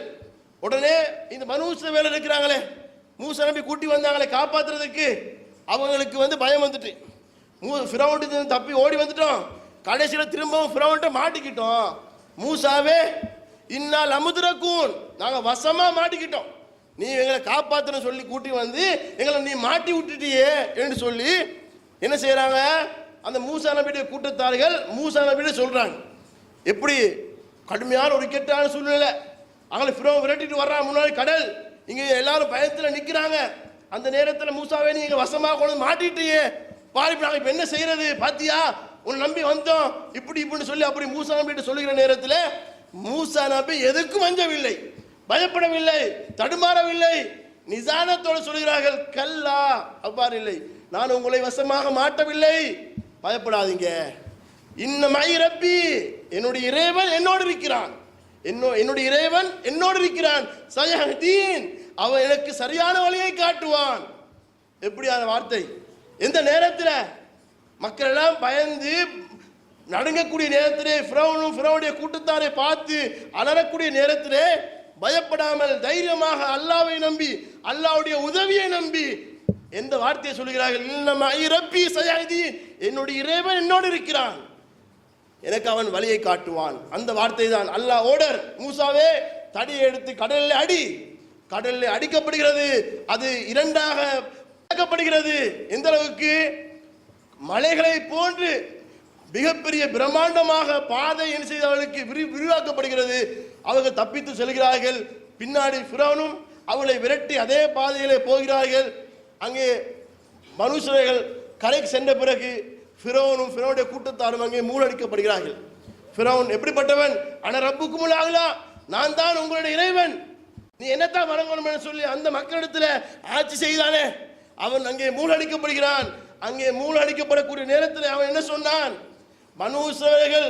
உடனே இந்த மனுஷ வேலை இருக்கிறாங்களே, மூசா நபி கூட்டி வந்தாங்களே காப்பாற்றுறதுக்கு, அவங்களுக்கு வந்து பயம் வந்துட்டு ஃபிரௌன்ட்டு தப்பி ஓடி வந்துட்டோம். கடைசியில் திரும்பவும் ஃபிரௌன்ட்ட மாட்டிக்கிட்டோம். மூசாவே இன்னால் அமுதுரக்கூன், நாங்கள் வசமாக மாட்டிக்கிட்டோம். நீ எங்களை காப்பாற்றுன்னு சொல்லி கூட்டி வந்து எங்களை நீ மாட்டி விட்டுட்டியே என்று சொல்லி என்ன செய்கிறாங்க? அந்த மூசா நபியுடைய கூட்டத்தார்கள் மூசா நபியிட சொல்கிறாங்க. எப்படி கடுமையான ஒரு கெட்டான சூழ்நிலை. அவங்களை ஃபிரௌன் விரட்டிட்டு வர்றாங்க. முன்னாடி கடல், இங்கே எல்லாரும் பயத்தில் நிற்கிறாங்க. அந்த நேரத்தில் மூசாவே நீ எங்கள் வசமாக கொண்டு மாட்டிட்டியே, பாரு நாங்கள் இப்போ என்ன செய்யறது, பாத்தியா உன்னை நம்பி வந்தோம் இப்படி இப்படின்னு சொல்லி அப்படி மூசா நபிட்டு சொல்லுகிற நேரத்தில் மூசா நபி எதுக்கும் அஞ்சவில்லை, பயப்படவில்லை, தடுமாறவில்லை. நிதானத்தோடு சொல்கிறார்கள், கல்லா அவ்வாறு இல்லை, நான் உங்களை வசமாக மாட்டவில்லை, பயப்படாதீங்க. இன்னமை ரப்பி, என்னுடைய இறைவன் என்னோடு இருக்கிறான், என்னுடைய இறைவன் என்னோடு இருக்கிறான். சயஹ்தீன், அவன் எனக்கு சரியான வழியை காட்டுவான். எப்படியான வார்த்தை! எந்த நேரத்தில் மக்கள் எல்லாம் பயந்து நடுங்கக்கூடிய நேரத்திலே, ஃபிரௌனும் ஃபிரௌனுடைய கூட்டத்தாரை பார்த்து அலறக்கூடிய நேரத்திலே பயப்படாமல் தைரியமாக அல்லாஹ்வை நம்பி அல்லாஹ்வுடைய உதவியை நம்பி எந்த வார்த்தையை சொல்கிறார்கள்? இன்னமை ரப்பி சயஹ்தீன், என்னுடைய இறைவன் என்னோடு இருக்கிறான், எனக்கு அவன் வழியை காட்டுவான். அந்த வார்த்தை தான் அல்லாஹ் ஓடர். மூசாவே தடியை எடுத்து கடலில் அடி. கடலில் அடிக்கப்படுகிறது. அது இரண்டாக பிளக்கப்படுகிறது. எந்த அளவுக்கு? மலைகளை போன்று மிகப்பெரிய பிரம்மாண்டமாக பாதை என்ன செய்தவர்களுக்கு விரிவாக்கப்படுகிறது. அவர்கள் தப்பித்து செல்கிறார்கள். பின்னாடி ஃபிரௌனும் அவளை விரட்டி அதே பாதையிலே போகிறார்கள். அங்கே மனுஷர்கள் கரைக்கு சென்ற பிறகு ஃபிரௌனும் ஃபிரௌனுடைய கூட்டத்தாரும் அங்கே மூழ்கடிக்கப்படுகிறார்கள். ஃபிரௌன் எப்படிப்பட்டவன்? அன ரப்புக்குமுல் ஆலா, நான் தான் உங்களுடைய இறைவன், நீ என்னத்தான் வணங்கணும் என்று சொல்லி அந்த மக்களிடத்தில் ஆட்சி செய்தானே, அவன் அங்கே மூழ்கடிக்கப்படுகிறான். அங்கே மூழ்கடிக்கப்படக்கூடிய நேரத்தில் அவன் என்ன சொன்னான்? பனூ இஸ்ரவேலர்கள்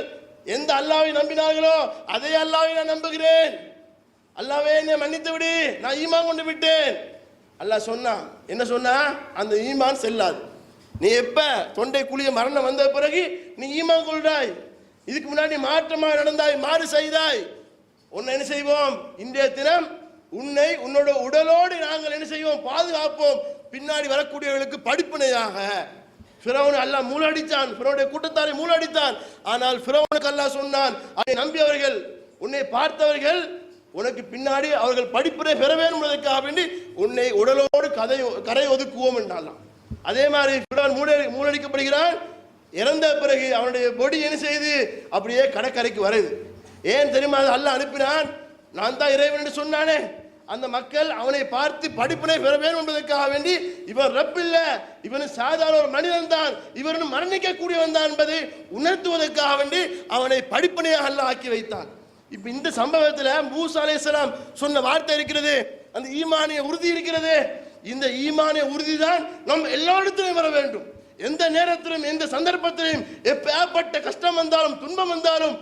எந்த அல்லாஹ்வை நம்பினார்களோ அதே அல்லாஹ்வை நான் நம்புகிறேன், அல்லாஹ்வே என்னை மன்னித்து விடு, நான் ஈமான் கொண்டு விட்டேன். அல்லாஹ் சொன்னான். என்ன சொன்னா? அந்த ஈமான் செல்லாது. நீ எப்ப தொண்டை குழிய மரணம் வந்த பிறகு நீ ஈமான் கொள்றாய், இதுக்கு முன்னாடி மாற்றமாக நடந்தாய், மாறு செய்தாய், உன்னை என்ன செய்வோம்? இன்றைய தினம் உன்னை உன்னோட உடலோடு நாங்கள் என்ன செய்வோம்? பாதுகாப்போம், பின்னாடி வரக்கூடியவர்களுக்கு படிப்பினையாக. ஃபிரௌன் அல்லாஹ் மூழ்கடித்தான், ஃபிரௌனுடைய கூட்டத்தாரை மூழ்கடித்தான். ஆனால் ஃபிரௌனுக்கு அல்லாஹ் சொன்னான், அதை நம்பியவர்கள், உன்னை பார்த்தவர்கள் உனக்கு பின்னாடி அவர்கள் படிப்பினை பெற வேண்டும் என்பதற்காக வேண்டி உன்னை உடலோடு கரை ஒதுக்குவோம் என்றாலாம். அதே மாதிரி ஃபிரௌன் மூழ்கடிக்கப்படுகிறான். இறந்த பிறகு அவனுடைய பொடி என்ன செய்து அப்படியே கடற்கரைக்கு வருது. ஏன் தெரியுமா? அல்லாஹ் அனுப்பினான், நான் தான் இறைவன் என்று சொன்னானே. அந்த மக்கள் அவனை பார்த்து படிப்பினை பெற வேண்டும் என்பதற்காக வேண்டி இவன் ரப் இல்ல, இவன் சாதாரண ஒரு மனிதன் தான், இவன் மரணிக்க கூடியவன் தான் என்பதை உணர்த்துவதற்காக வேண்டி அவனை படிப்பினையாக அல்லாஹ் ஆக்கி வைத்தான். இப்ப இந்த சம்பவத்தில் மூசா அலைஹிஸ்ஸலாம் சொன்ன வார்த்தை இருக்கிறது, அந்த ஈமானிய உறுதி இருக்கிறது. இந்த ஈமானிய உறுதி தான் நம் எல்லாரிடத்திலும் வர வேண்டும். எந்த நேரத்திலும் எந்த சந்தர்ப்பத்திலும் எப்பேற்பட்ட கஷ்டம் வந்தாலும் துன்பம் வந்தாலும்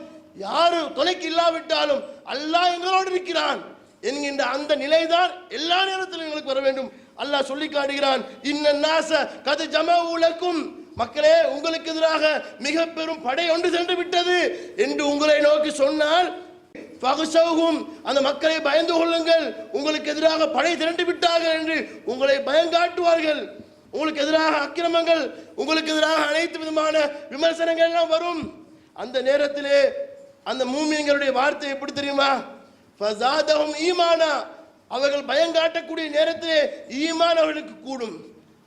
யாரும் துணைக்கு இல்லாவிட்டாலும் அல்லாஹ் எங்களோடு இருக்கிறான் என்கின்ற அந்த நிலைதான் எல்லா நேரத்திலும் எங்களுக்கு வர வேண்டும். அல்லாஹ் சொல்லி காட்டுகிறான், இன்னன்னாஸ கத் ஜமஉ லக்கும், மக்களே உங்களுக்கு எதிராக மிக பெரும் படை ஒன்று சென்று விட்டது என்று உங்களை நோக்கி சொன்னால், ஃபக்ஷௌஹும், அந்த மக்களை பயந்து கொள்ளுங்கள், உங்களுக்கு எதிராக படை திரண்டு விட்டார்கள் என்று உங்களை பயங்காட்டுவார்கள். உங்களுக்கு எதிராக அக்கிரமங்கள், உங்களுக்கு எதிராக அனைத்து விதமான விமர்சனங்கள் எல்லாம் வரும். அந்த நேரத்திலே அந்த மூமின்களுடைய வார்த்தை எப்படி தெரியுமா? ஃபஸாதஹும் ஈமானா, அவர்கள் பயங்காட்டக்கூடிய நேரத்திலே ஈமான் அவர்களுக்கு கூடும்.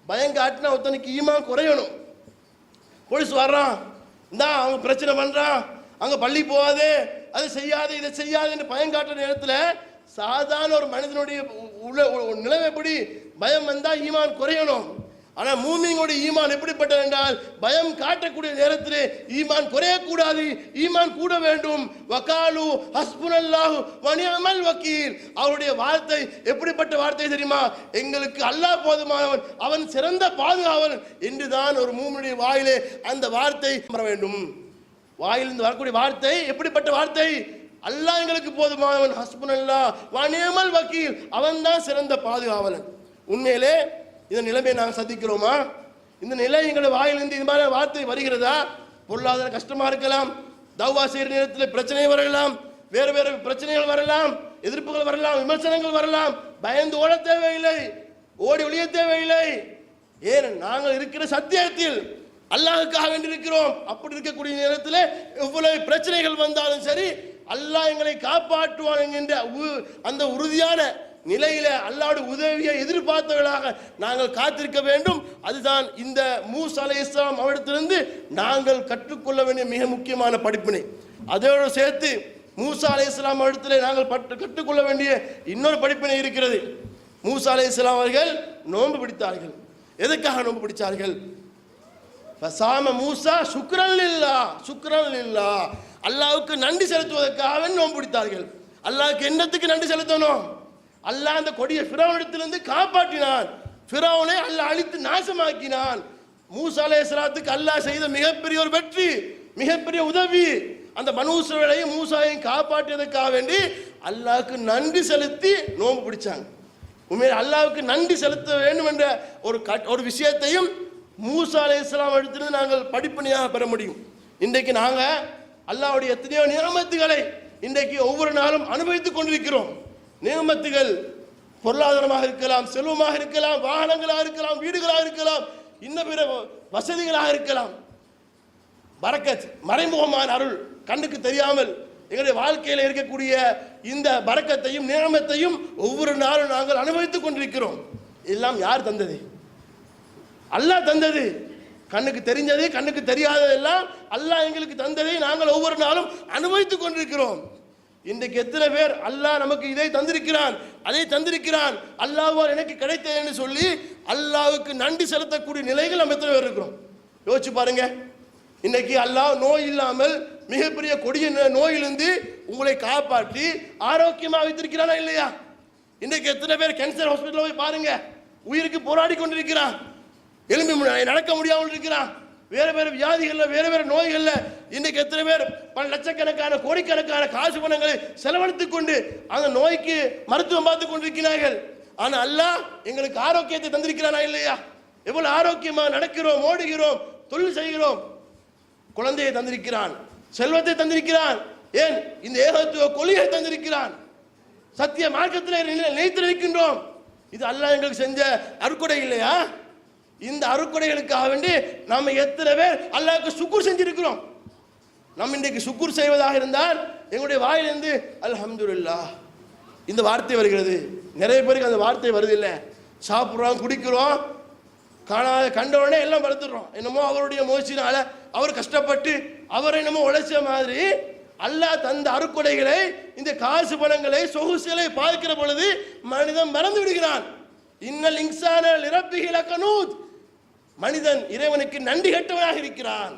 பயங்காட்டினா ஒருத்தனுக்கு ஈமான் குறையணும். போலீஸ் வர்றான், இந்தா அவங்க பிரச்சனை பண்றான், அங்க பள்ளி போகாதே, அது செய்யாது இதை செய்யாதுன்னு பயங்காட்டுற நேரத்தில் சாதாரண ஒரு மனிதனுடைய நிலைமை எப்படி? பயம் வந்தா ஈமான் குறையணும். ஆனால் மூமின்களுடைய ஈமான் எப்படிப்பட்டது என்றால், பயம் காட்டக்கூடிய நேரத்தில் ஈமான் குறையக்கூடாது, ஈமான் கூட வேண்டும். வகாலு ஹஸ்புனல்லாஹு வ நிஅமல் வக்கீல், அவருடைய வார்த்தை எப்படிப்பட்ட வார்த்தை தெரியுமா? எங்களுக்கு அல்லாஹ் போதுமானவன், அவன் சிறந்த பாதுகாவலன் என்றுதான் ஒரு மூமினுடைய வாயிலே அந்த வார்த்தை வர வேண்டும். வாயிலிருந்து வரக்கூடிய வார்த்தை எப்படிப்பட்ட வார்த்தை? அல்லாஹ் எங்களுக்கு போதுமானவன், ஹஸ்புனல்லாஹ் வ நிஅமல் வக்கீல், அவன் தான் சிறந்த பாதுகாவலன். உண்மையிலே இந்த நிலைமையை நாங்கள் சந்திக்கிறோமா? இந்த நிலை எங்களுடைய வாயிலிருந்து இது மாதிரி வார்த்தை வருகிறதா? பொருளாதார கஷ்டமா இருக்கலாம், தௌவா செய்கிற நேரத்தில் பிரச்சனை வரலாம், வேறு வேறு பிரச்சனைகள் வரலாம், எதிர்ப்புகள் வரலாம், விமர்சனங்கள் வரலாம். பயந்து ஓட தேவையில்லை, ஓடி ஒளிய தேவையில்லை. ஏன் நாங்கள் இருக்கிற சத்தியத்தில் அல்லாஹ்வுக்காக வேண்டியிருக்கிறோம். அப்படி இருக்கக்கூடிய நேரத்தில் எவ்வளவு பிரச்சனைகள் வந்தாலும் சரி, அல்லாஹ் எங்களை காப்பாற்றுவான் என்கின்ற அந்த உறுதியான நிலையில அல்லாஹ்வுடைய உதவியை எதிர்பார்த்தவர்களாக நாங்கள் காத்திருக்க வேண்டும். அதுதான் இந்த மூசா அலைஹிஸ்ஸலாம் அவரிடத்திலிருந்து நாங்கள் கற்றுக்கொள்ள வேண்டிய மிக முக்கியமான படிப்பினை. அதோடு சேர்த்து மூசா அலைஹிஸ்ஸலாம் அவரிடத்திலே நாங்கள் கற்றுக்கொள்ள வேண்டிய இன்னொரு படிப்பினை இருக்கிறது. மூசா அலைஹிஸ்ஸலாம் அவர்கள் நோன்பு பிடித்தார்கள். எதுக்காக நோன்பு பிடித்தார்கள்? ஃபஸாம மூசா சுக்ரன் லில்லாஹ், சுக்ரன் லில்லாஹ், அல்லாஹ்வுக்கு நன்றி செலுத்துவதற்காக நோன்பு பிடித்தார்கள். அல்லாஹ்வுக்கு என்னத்துக்கு நன்றி செலுத்தணும்? அல்லாஹ் அந்த கொடிய ஃபிரௌனிடத்திலிருந்து காப்பாற்றினான், ஃபிரௌனை அல்லாஹ் அழித்து நாசமாக்கினான். மூசா அலைஹிஸ்ஸலாத்துக்கு அல்லாஹ் செய்த மிகப்பெரிய ஒரு வெற்றி, மிகப்பெரிய உதவி. அந்த பனூ இஸ்ரவேலையும் மூசாவையும் காப்பாற்றியதற்காக வேண்டி அல்லாஹ்வுக்கு நன்றி செலுத்தி நோன்பு பிடிச்சாங்க. உண்மையில் அல்லாஹ்வுக்கு நன்றி செலுத்த வேண்டும் என்ற ஒரு விஷயத்தையும் மூசா அலைஹிஸ்ஸலாம் எடுத்திருந்து நாங்கள் படிப்பனையாக பெற முடியும். இன்றைக்கு நாங்கள் அல்லாஹ்வுடைய எத்தனையோ நியமத்துகளை இன்றைக்கு ஒவ்வொரு நாளும் அனுபவித்துக் கொண்டிருக்கிறோம். நியமத்துகள் பொருளாதாரமாக இருக்கலாம், செல்வமாக இருக்கலாம், வாகனங்களாக இருக்கலாம், வீடுகளாக இருக்கலாம், இன்னும் பிற வசதிகளாக இருக்கலாம். பரக்கத், மறைமுகமான அருள், கண்ணுக்கு தெரியாமல் எங்களுடைய வாழ்க்கையில் இருக்கக்கூடிய இந்த பரக்கத்தையும் நியமத்தையும் ஒவ்வொரு நாளும் நாங்கள் அனுபவித்துக் கொண்டிருக்கிறோம். எல்லாம் யார் தந்தது? அல்லாஹ் தந்தது. கண்ணுக்கு தெரிஞ்சது, கண்ணுக்கு தெரியாததெல்லாம் அல்லாஹ் எங்களுக்கு தந்ததை நாங்கள் ஒவ்வொரு நாளும் அனுபவித்துக் கொண்டிருக்கிறோம். இன்றைக்கு எத்தனை பேர் அல்லாஹ் நமக்கு இதை தந்திருக்கிறான், அதை தந்திருக்கிறான், அல்லாஹ்வால் எனக்கு கிடைத்தது என்று சொல்லி அல்லாஹ்வுக்கு நன்றி செலுத்தக்கூடிய நிலைகள் நம்ம எத்தனை பேர் இருக்கிறோம்? யோசிச்சு பாருங்க. இன்னைக்கு அல்லாஹ் நோய் இல்லாமல் மிகப்பெரிய கொடிய நோயிலிருந்து உங்களை காப்பாற்றி ஆரோக்கியமாக வைத்திருக்கிறானா இல்லையா? இன்றைக்கு எத்தனை பேர் கேன்சர் ஹாஸ்பிட்டல் போய் பாருங்க, உயிருக்கு போராடி கொண்டிருக்கிறான், எலும்பி நடக்க முடியாமல் இருக்கிறான், வேறு வேறு வியாதிகளில் வேறு வேறு நோய்களில் இன்றைக்கு எத்தனை பேர் பல லட்சக்கணக்கான கோடிக்கணக்கான காசு பணங்களை செலவழித்துக் கொண்டு அந்த நோய்க்கு மருத்துவம் பார்த்து கொண்டிருக்கிறார்கள். ஆனால் அல்லாஹ் எங்களுக்கு ஆரோக்கியத்தை தந்திருக்கிறானா இல்லையா? எவ்வளவு ஆரோக்கியமாக நடக்கிறோம், ஓடுகிறோம், தொழில் செய்கிறோம், குழந்தையை தந்திருக்கிறான், செல்வத்தை தந்திருக்கிறான், ஏன் இந்த ஏகத்துவ கொள்கையை தந்திருக்கிறான், சத்திய மார்க்கத்தில் நிலைத்திருக்கின்றோம். இது அல்லாஹ் எங்களுக்கு செஞ்ச அருட்கொடை இல்லையா? இந்த அருட்கொடைகளுக்காக வேண்டி நாம் எத்தனை பேர் அல்லாஹ்வுக்கு சுக்குர் செஞ்சிருக்கிறோம்? நம்ம இன்றைக்கு சுக்குர் செய்வதாக இருந்தால் எங்களுடைய வாயிலிருந்து அல்ஹம்துலில்லாஹ் இந்த வார்த்தை வருகிறது. நிறைய பேருக்கு அந்த வார்த்தை வருதில்லை. சாப்பிட்றோம், குடிக்கிறோம், கண்டவுடனே எல்லாம் வளர்த்துடுறோம். என்னமோ அவருடைய முயற்சினால அவர் கஷ்டப்பட்டு அவர் என்னமோ உழைச்ச மாதிரி அல்லாஹ் தந்த அருட்கொடைகளை, இந்த காசு பணங்களை, சொகுசுகளை பார்க்கிற பொழுது மனிதன் மறந்து விடுகிறான். இன்னல் இன்சான லிரப்பிஹி லகனூத், மனிதன் இறைவனுக்கு நன்றி கெட்டவனாக இருக்கிறான்.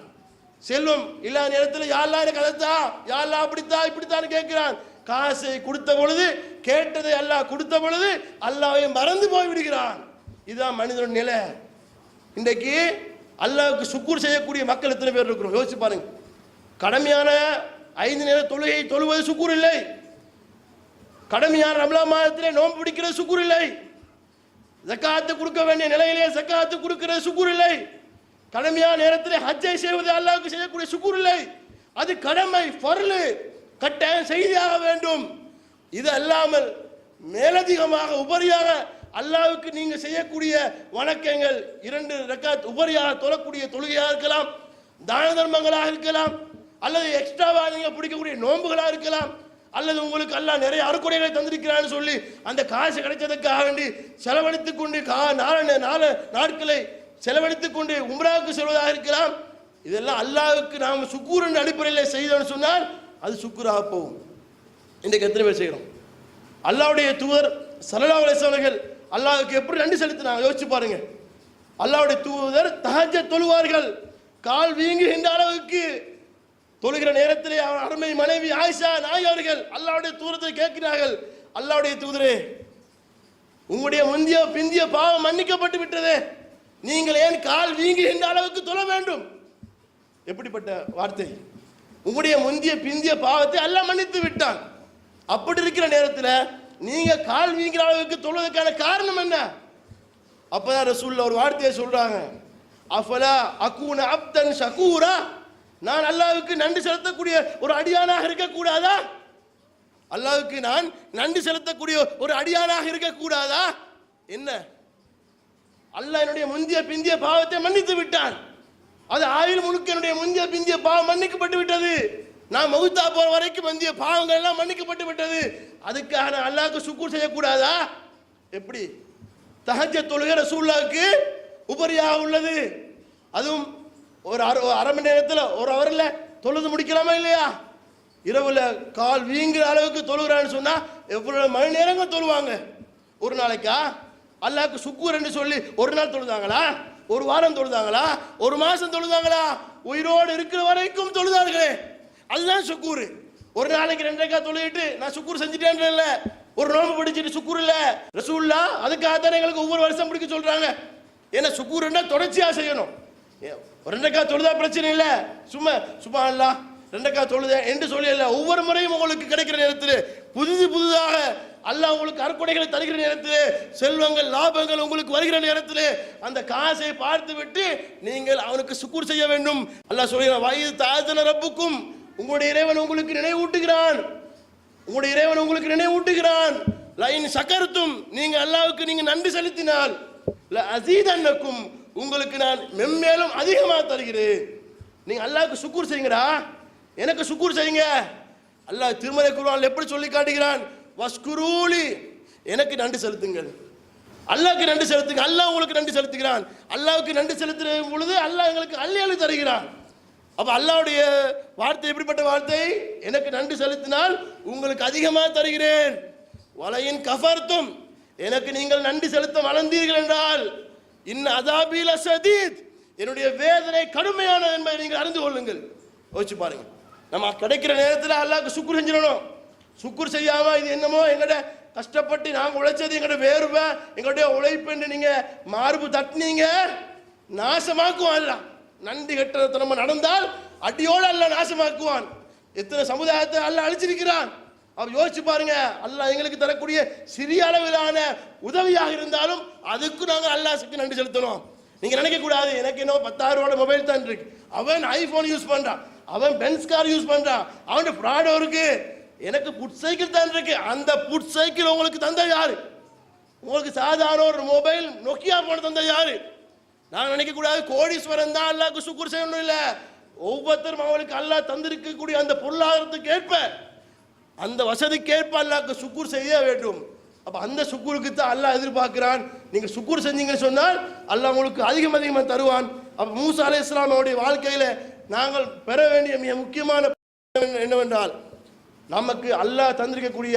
செல்வம் இல்லாத நேரத்தில் யா அல்லாஹ் எனக்கு அதைத்தா, யா அல்லாஹ் அப்படித்தான் இப்படித்தான் கேட்கிறான். காசை கொடுத்த பொழுது, கேட்டதை அல்லாஹ் கொடுத்த பொழுது அல்லாஹ்வை மறந்து போய் விடுகிறான். இதுதான் மனிதனுடைய நிலை. இன்றைக்கு அல்லாஹ்வுக்கு சுக்கூர் செய்யக்கூடிய மக்கள் எத்தனை பேர் இருக்கிறோம்? யோசிச்சு பாருங்க. கடமையான 5 நேர தொழுகை தொழுவது சுக்கூர் இல்லை, கடமையான ரமலான் மாதத்திலே நோன்பு பிடிக்கிறது சுக்கூர் இல்லை, ஜக்காத்து கொடுக்க வேண்டிய நிலையிலே ஜக்காத்து கொடுக்கிறது சுக்கூர் இல்லை, கடமையான நேரத்தில் ஹஜ்ஜை செய்வது அல்லாஹ்வுக்கு செய்யக்கூடிய சுக்கூர் இல்லை. அது கடமை, ஃபர்லு, கட்டாயம் செய்தியாக வேண்டும். இது அல்லாமல் மேலதிகமாக உபரியாக அல்லாஹ்வுக்கு நீங்க செய்யக்கூடிய வணக்கங்கள் 2 ரக்காத் உபரியாக தொழக்கூடிய தொழுகையாக இருக்கலாம், தான தர்மங்களாக இருக்கலாம், அல்லது எக்ஸ்ட்ராவாக நீங்க பிடிக்கக்கூடிய நோன்புகளாக இருக்கலாம், அல்லது உங்களுக்கு அல்லாஹ் நிறைய அருட்கொடைகளை தந்திருக்கிறான்னு சொல்லி அந்த காசு கிடைச்சதுக்காக வேண்டி செலவழித்துக் கொண்டு 4 நாட்களை செலவழித்துக் கொண்டு உம்ராவுக்கு செல்வதாக இருக்கலாம். இதெல்லாம் அல்லாஹ்வுக்கு நாம் சுக்கூர் என்ற அடிப்படையில் செய்தோம்னு சொன்னால் அது சுக்கூராக போகும். இன்றைக்கு எத்தனை பேர் செய்கிறோம்? அல்லாஹ்வுடைய தூதர் ஸல்லல்லாஹு அலைஹி வஸல்லம் அவர்கள் அல்லாஹ்வுக்கு எப்படி நன்றி செலுத்தினாங்க யோசிச்சு பாருங்க. அல்லாஹ்வுடைய தூதர் தஹஜ்ஜத் தொழுவார்கள், கால் வீங்குகின்ற அளவுக்கு தொழுகிற நேரத்திலே அவர் அருமை மனைவி ஆயிஷா நாயகி அவர்கள் அல்லாஹ்வுடைய தூதரை கேட்கிறார்கள், அல்லாஹ்வுடைய தூதரே, உங்களுடைய முந்திய பிந்திய பாவம் மன்னிக்கப்பட்டு விட்டதே, நீங்கள் ஏன் கால் வீங்குகின்ற அளவுக்கு தொழ வேண்டும்? எப்படிப்பட்ட வார்த்தை! உங்களுடைய முந்திய பிந்திய பாவத்தை அல்லாஹ் மன்னித்து விட்டான். அப்படி இருக்கிற நேரத்தில் நீங்க கால் வீங்கிற அளவுக்கு தொழுவதற்கான காரணம் என்ன? அப்பதான் ரசூலுல்லாஹ் ஒரு வார்த்தையை சொல்றாங்க, அஃபலா அகூன அப்தன் ஷகூரா, நான் அல்லாஹ்வுக்கு நன்றி செலுத்தக்கூடிய ஒரு அடியானாக இருக்கக்கூடாதா? அல்லாஹ்வுக்கு நான் நன்றி செலுத்தக்கூடிய ஒரு அடியானாக இருக்கக்கூடாதா? என்ன, அல்லாஹ் என்னுடைய முந்திய பிந்திய பாவத்தை மன்னித்து விட்டான். அது ஆயுள் முழுக்க என்னுடைய முந்திய பிந்திய பாவம் மன்னிக்கப்பட்டு விட்டது. நான் மௌத்தா போற வரைக்கும் முந்திய பாவங்கள் எல்லாம் மன்னிக்கப்பட்டு விட்டது. அதுக்காக நான் அல்லாஹ்வுக்கு சுக்கூர் செய்யக்கூடாதா? எப்படி? தஹஜ்ஜத் தொழுகை ரசூலுல்லாஹ்வுக்கு உபரியாக உள்ளது. அதுவும் ஒரு அரை மணி நேரத்தில் ஒரு ஹவரில் தொழுது முடிக்கலாமா இல்லையா? இரவுல கால் வீங்குற அளவுக்கு தொழுகிறான்னு சொன்னா எவ்வளவு மணி நேரங்கள் தொழுவாங்க ஒரு நாளைக்கா? அல்லாஹ்வுக்கு சுக்கூர் என்று சொல்லி ஒரு நாள் தொழுதாங்களா? ஒரு வாரம் தொழுதாங்களா? ஒரு மாசம் தொழுதாங்களா? உயிரோடு இருக்கிற வரைக்கும் தொழுதார்களே, அதுதான் சுக்கூர். ஒரு நாளைக்கு 2 ரக்காத் தொழுகிட்டு நான் சுக்கூர் செஞ்சுட்டேன் இல்ல, ஒரு நோம்பு பிடிச்சிட்டு சுக்கூர் இல்ல. ரசூலுல்லாஹ் அதுக்காக தான் எங்களுக்கு ஒவ்வொரு வருஷம் பிடிக்க சொல்றாங்க. ஏன்னா சுக்கூர்னா தொடர்ச்சியா செய்யணும். 2 ரக்காத் தொழுதா பிரச்சனை இல்லை, சும்மா சுப்ஹானல்லாஹ் 2 ரக்காத் தொழுதேன் என்று சொல்லி இல்லை. ஒவ்வொரு முறையும் உங்களுக்கு கிடைக்கிற நேரத்தில் புதுதாக அல்லாஹ் உங்களுக்கு அற்கொடைகளை தருகிற நேரத்தில், செல்வங்கள் லாபங்கள் உங்களுக்கு வருகிற நேரத்தில் அந்த காசை பார்த்து விட்டு நீங்கள் அவனுக்கு சுக்கூர் செய்ய வேண்டும். அல்லாஹ் சொல்கிறான், வயது தாழ்த்தன ரப்புக்கும், உங்களுடைய இறைவன் உங்களுக்கு நினைவூட்டுகிறான். உங்களுடைய இறைவன் உங்களுக்கு நினைவூட்டுகிறான். லைன் சக்கரத்தும், நீங்க அல்லாஹ்வுக்கு நீங்க நன்றி செலுத்தினால் அஸீதன்னக்கும், உங்களுக்கு நான் மென்மேலும் அதிகமாக தருகிறேன். நீங்க அல்லாஹ்வுக்கு சுக்கூர் செய்யுங்கடா, எனக்கு சுக்கூர் செய்யுங்க. அல்லாஹ் திருமறை குர்ஆனில் எப்படி சொல்லி காட்டுகிறான்? வஸ்குரூலி, எனக்கு நன்றி செலுத்துங்கள். அல்லாஹ்வுக்கு நன்றி செலுத்துங்க. அல்லாஹ் உங்களுக்கு நன்றி செலுத்துகிறான். அல்லாஹ்வுக்கு நன்றி செலுத்துற பொழுது அல்லாஹ் எங்களுக்கு அள்ளி அள்ளி தருகிறான். அப்ப அல்லாஹ்வுடைய வார்த்தை எப்படிப்பட்ட வார்த்தை? எனக்கு நன்றி செலுத்தினால் உங்களுக்கு அதிகமாக தருகிறேன். வலையின் கஃபர்தும், எனக்கு நீங்கள் நன்றி செலுத்த மறந்தீர்கள் என்றால் இன்ன அதாபில ஷதீத், என்னுடைய வேதனை கடுமையானது என்பதை நீங்கள் அறிந்து கொள்ளுங்கள். யோசிச்சு பாருங்க, நம்ம கிடைக்கிற நேரத்தில் அல்லாஹ்வுக்கு சுக்குர் செஞ்சிடணும். சுக்குர் செய்யாம இது என்னமோ எங்கட கஷ்டப்பட்டு நாங்கள் உழைச்சது எங்கட வேர்வை எங்களுடைய உழைப்பு என்று நீங்க மார்பு தட்டினீங்க, நாசமாக்குவான். அல்ல நன்றி கெட்டத்தனமா நடந்தால் அடியோடு அல்லாஹ் நாசமாக்குவான். எத்தனை சமுதாயத்தை அல்லாஹ் அழிச்சிருக்கிறான். அப்ப யோசிச்சு பாருங்க, அல்லாஹ் எங்களுக்கு தரக்கூடிய சிறிய அளவிலான உதவியாக இருந்தாலும் அதுக்கு நாங்கள் அல்லாஹ்வுக்கு நன்றி செலுத்தணும். நீங்க நினைக்க கூடாது எனக்கு என்ன 10,000 ரூபாய் மொபைல் தான் இருக்கு, அவன் ஐபோன் யூஸ் பண்றான், அவன் பென்ஸ் கார் யூஸ் பண்றான், அவன் ப்ராடோ இருக்கு, எனக்கு புட் சைக்கிள் தான் இருக்கு. அந்த புட் சைக்கிள் உங்களுக்கு தந்த யாரு? உங்களுக்கு சாதாரண ஒரு மொபைல் நோக்கியா போன தந்த யாரு? நான் நினைக்க கூடாது கோடீஸ்வரன் தான் அல்லாஹ்வுக்கு சுக்கூர் செய்யணும். இல்ல, ஒவ்வொருத்தரும் அவங்களுக்கு அல்லாஹ் தந்திருக்கக்கூடிய அந்த பொருளாதாரத்துக்கு ஏற்ப, அந்த வசதிக்கேற்ப அல்லாஹ்வுக்கு சுக்கூர் செய்ய வேண்டும். அப்ப அந்த சுக்கூருக்கு தான் அல்லாஹ் எதிர்பார்க்கிறான். நீங்க சுக்கூர் செஞ்சீங்கன்னு சொன்னால் அல்லாஹ் உங்களுக்கு அதிகமாக தருவான். அப்ப மூசா அலைஹிஸ்ஸலாம் அவருடைய வாழ்க்கையில நாங்கள் பெற வேண்டிய மிக முக்கியமான என்னவென்றால், நமக்கு அல்லாஹ் தந்திருக்கக்கூடிய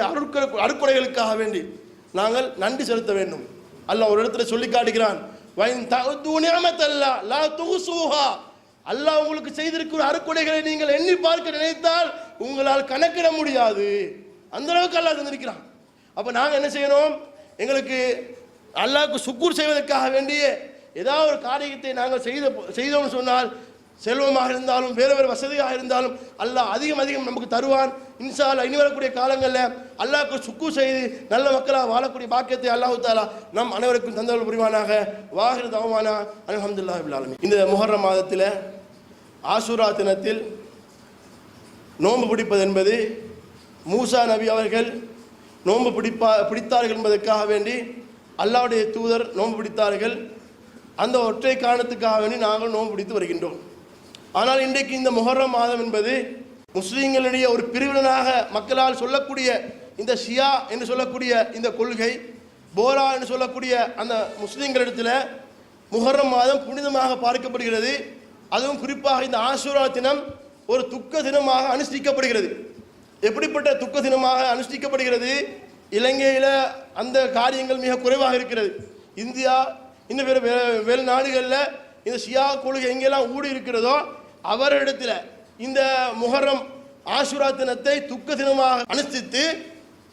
அருட்கொடைகளுக்காக வேண்டி நாங்கள் நன்றி செலுத்த வேண்டும். அல்லாஹ் ஒரு இடத்துல சொல்லி காட்டுகிறான், வைன் தஅது நிஅமத்தல்லாஹ் லா துஹ்ஸூஹா, அல்லாஹ் உங்களுக்கு செய்திருக்கிற அருட்கொடைகளை நீங்கள் எண்ணி பார்க்க நினைத்தால் உங்களால் கணக்கிட முடியாது. அந்த அளவுக்கு அல்லாஹ் தந்திருக்கிறான். அப்ப நாங்க என்ன செய்யணும்? எங்களுக்கு அல்லாஹ்வுக்கு சுக்கூர் செய்வதற்காக வேண்டிய ஏதாவது ஒரு காரியத்தை நாங்கள் செய்தோம்னு சொன்னால், செல்வமாக இருந்தாலும் வேறு வேறு வசதியாக இருந்தாலும் அல்லாஹ் அதிகம் நமக்கு தருவான். இன்ஷா அல்லாஹ் இனி வரக்கூடிய காலங்களில் அல்லாஹ்வுக்கு சுக்கூர் செய்து நல்ல மக்களாக வாழக்கூடிய பாக்கியத்தை அல்லாஹ் தஆலா நம் அனைவருக்கும் தந்தருள் புரிவானாக. வாஹிரு தஅவானா அல்ஹம்துலில்லாஹி ரப்பில் ஆலமீன். இந்த முஹர்ரம் மாதத்தில் ஆஷூரா தினத்தில் நோன்பு பிடிப்பது என்பது மூசா நபி அவர்கள் நோன்பு பிடித்தார்கள் என்பதற்காக வேண்டி அல்லாஹ்வுடைய தூதர் நோன்பு பிடித்தார்கள். அந்த ஒற்றை காரணத்துக்காக வேண்டி நாங்கள் நோன்பு பிடித்து வருகின்றோம். ஆனால் இன்றைக்கு இந்த முஹர்ரம் மாதம் என்பது முஸ்லீம்களுடைய ஒரு பிரிவினராக மக்களால் சொல்லக்கூடிய இந்த ஷியா என்று சொல்லக்கூடிய இந்த கொள்கை, போரா என்று சொல்லக்கூடிய அந்த முஸ்லீம்களிடத்தில் முஹர்ரம் மாதம் புனிதமாக பார்க்கப்படுகிறது. அதுவும் குறிப்பாக இந்த ஆஷூரா தினம் ஒரு துக்க தினமாக அனுஷ்டிக்கப்படுகிறது. எப்படிப்பட்ட துக்க தினமாக அனுஷ்டிக்கப்படுகிறது? இலங்கையில் அந்த காரியங்கள் மிக குறைவாக இருக்கிறது. இந்தியா இன்னும் வேறு நாடுகளில் இந்த ஷியா கொள்கை எங்கெல்லாம் ஊடி இருக்கிறதோ அவரிடத்தில் இந்த முஹர்ரம் ஆஷூரா தினத்தை துக்க தினமாக அனுஷ்டித்து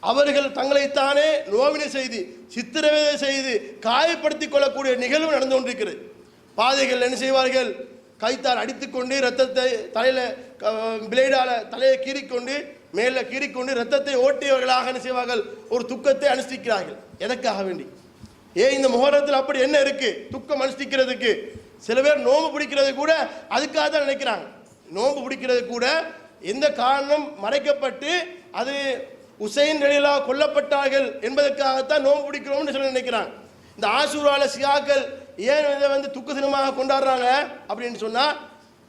அவர்கள் தங்களைத்தானே நோவினை செய்து சித்திரவதை செய்து காயப்படுத்திக் கொள்ளக்கூடிய நிகழ்வு நடந்து கொண்டிருக்கிறது. பாதைகள் என்ன செய்வார்கள்? கைத்தால் அடித்துக்கொண்டு ரத்தத்தை தலையில பிளேடால தலையை கீறிக்கொண்டு மேல கீறிக்கொண்டு ரத்தத்தை ஓட்டியவர்களாக என்ன செய்வார்கள், ஒரு துக்கத்தை அனுஷ்டிக்கிறார்கள். எதற்காக வேண்டி? இந்த முஹர்ரத்தில் அப்படி என்ன இருக்கு துக்கம் அனுஷ்டிக்கிறதுக்கு? சில பேர் நோன்பு பிடிக்கிறது கூட அதுக்காக தான் நினைக்கிறாங்க. நோன்பு பிடிக்கிறது கூட எந்த காரணம் மறைக்கப்பட்டு அது உசைன் ரலியல்லாஹு கொல்லப்பட்டார்கள் என்பதற்காகத்தான் நோன்பு பிடிக்கிறோம்னு சொல்லி நினைக்கிறாங்க. இந்த ஆஷூரால ஷியாக்கள் ஏன் இதை வந்து துக்க தினமாக கொண்டாடுறாங்க அப்படின்னு சொன்னா,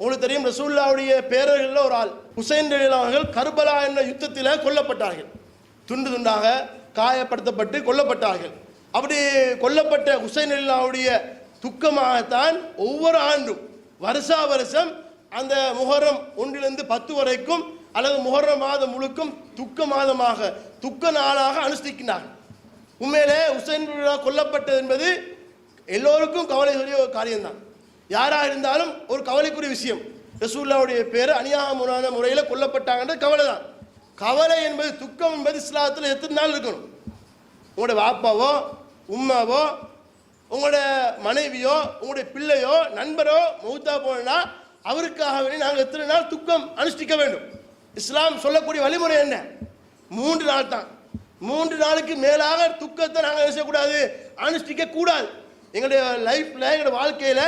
உங்களுக்கு தெரியும் ரசூலுல்லாஹ்வுடைய பேரர்களில் ஒரு ஆள் உசைன் ரலியல்லாஹு அவர்கள் கர்பலா என்ற யுத்தத்தில் கொல்லப்பட்டார்கள். துண்டு துண்டாக காயப்படுத்தப்பட்டு கொல்லப்பட்டார்கள். அப்படி கொல்லப்பட்ட உசைன் ரலியல்லாஹுடைய துக்கமாகத்தான் ஒவ்வொரு ஆண்டும் வருஷா வருஷம் அந்த முஹர்ரம் 1 to 10 வரைக்கும் அல்லது முஹர்ரம் மாதம் முழுக்கும் துக்க மாதமாக துக்க நாளாக அனுஷ்டிக்கிறார்கள். உண்மையிலே உசைன் ரலியல்லாஹு கொல்லப்பட்டது என்பது எல்லோருக்கும் கவலைக்குரிய ஒரு காரியம்தான். யாராக இருந்தாலும் ஒரு கவலைக்குரிய விஷயம். ரசூலுல்லாஹ்வுடைய பேர் அநியாயமான முறையில் கொல்லப்பட்டாங்கன்றது கவலை தான். கவலை என்பது துக்கம் என்பது இஸ்லாத்தில் எத்தனை நாள் இருக்கணும்? உங்களோட வாப்பாவோ உம்மாவோ உங்களோட மனைவியோ உங்களுடைய பிள்ளையோ நண்பரோ மௌத்தா போனா அவருக்காக வேண்டி நாங்கள் எத்தனை நாள் துக்கம் அனுஷ்டிக்க வேண்டும்? இஸ்லாம் சொல்லக்கூடிய வழிமுறை என்ன? 3 நாள் தான். 3 நாளுக்கு மேலாக துக்கத்தை நாங்கள் என்ன செய்யக்கூடாது, அனுஷ்டிக்க கூடாது. எங்களுடைய லைஃப்ல எங்களுடைய வாழ்க்கையில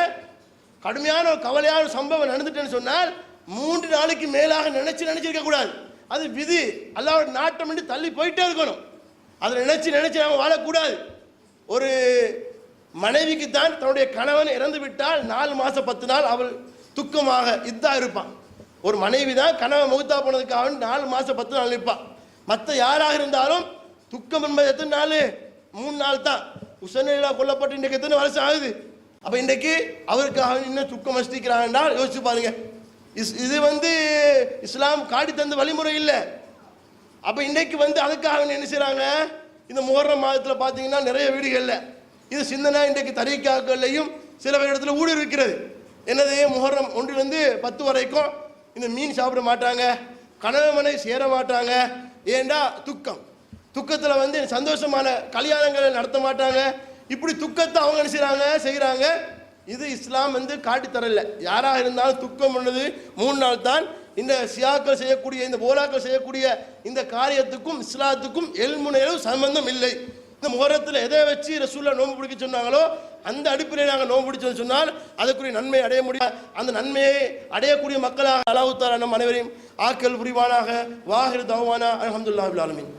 கடுமையான ஒரு கவலையான சம்பவம் நடந்துட்டேன்னு சொன்னால் 3 நாளுக்கு மேலாக நினைச்சிருக்க கூடாது. அது விதி, அல்லாஹ்வோட நாட்டம் என்று தள்ளி போயிட்டே இருக்கணும். அதை நினைச்சு நாம வாழக்கூடாது. ஒரு மனைவிக்கு தான் தன்னுடைய கணவன் இறந்து விட்டால் 4 மாசம் 10 நாள் அவள் துக்கமாக இதா இருப்பான். ஒரு மனைவி தான் கணவன் மௌத்தா போனதுக்காக 4 மாசம் 10 நாள் இருப்பான். மற்ற யாராக இருந்தாலும் துக்கம் என்பது எத்தனை நாள்? 3 நாள் தான். உசைன் ரலியல்லாஹு கொல்லப்பட்டு இன்றைக்கு எத்தனை வருஷம் ஆகுது? அப்ப இன்றைக்கு அவருக்காக இன்னும் துக்கம் அனுஷ்டிக்கிறாங்க என்றால் யோசிச்சு பாருங்க. இது வந்து இஸ்லாம் காட்டி தந்த வழிமுறை இல்லை. அப்ப இன்றைக்கு வந்து அதுக்காக என்ன செய்றாங்க? இந்த முஹர்ரம் மாதத்தில் பார்த்தீங்கன்னா நிறைய வீடுகளில் இது சிந்தனை இன்றைக்கு தரீக்காக்கள்லையும் சில இடத்துல ஊடுருவிக்கிறது. என்னது, முஹர்ரம் 1 to 10 வரைக்கும் இந்த மீன் சாப்பிட மாட்டாங்க, கணவன் மனைவி சேர மாட்டாங்க. ஏண்டா துக்கம். துக்கத்தில் வந்து சந்தோஷமான கல்யாணங்களை நடத்த மாட்டாங்க. இப்படி துக்கத்தை அவங்க என்ன செய்கிறாங்க. இது இஸ்லாம் வந்து காட்டி தரல. யாராக இருந்தாலும் துக்கம் பண்ணது 3 நாள் தான். இந்த ஷியாக்கள் செய்யக்கூடிய இந்த போலாக்கள் செய்யக்கூடிய இந்த காரியத்துக்கும் இஸ்லாத்துக்கும் எல்முனையிலும் சம்பந்தம் இல்லை. இந்த முஹர்ரத்தில் எதை வச்சு ரசூலுல்லாஹ் நோன்பு பிடிக்க சொன்னாங்களோ அந்த அடிப்படையில் நாங்கள் நோன்பு பிடிச்சோன்னு சொன்னால் அதுக்குரிய நன்மை அடைய முடியும். அந்த நன்மையை அடையக்கூடிய மக்களாக அல்லாஹ் தஆலா நம் அனைவரையும் ஆக்கல் புரிவானாக. வாஹிர் தஅவானா அல்ஹம்துலில்லாஹி ரப்பில் ஆலமீன்.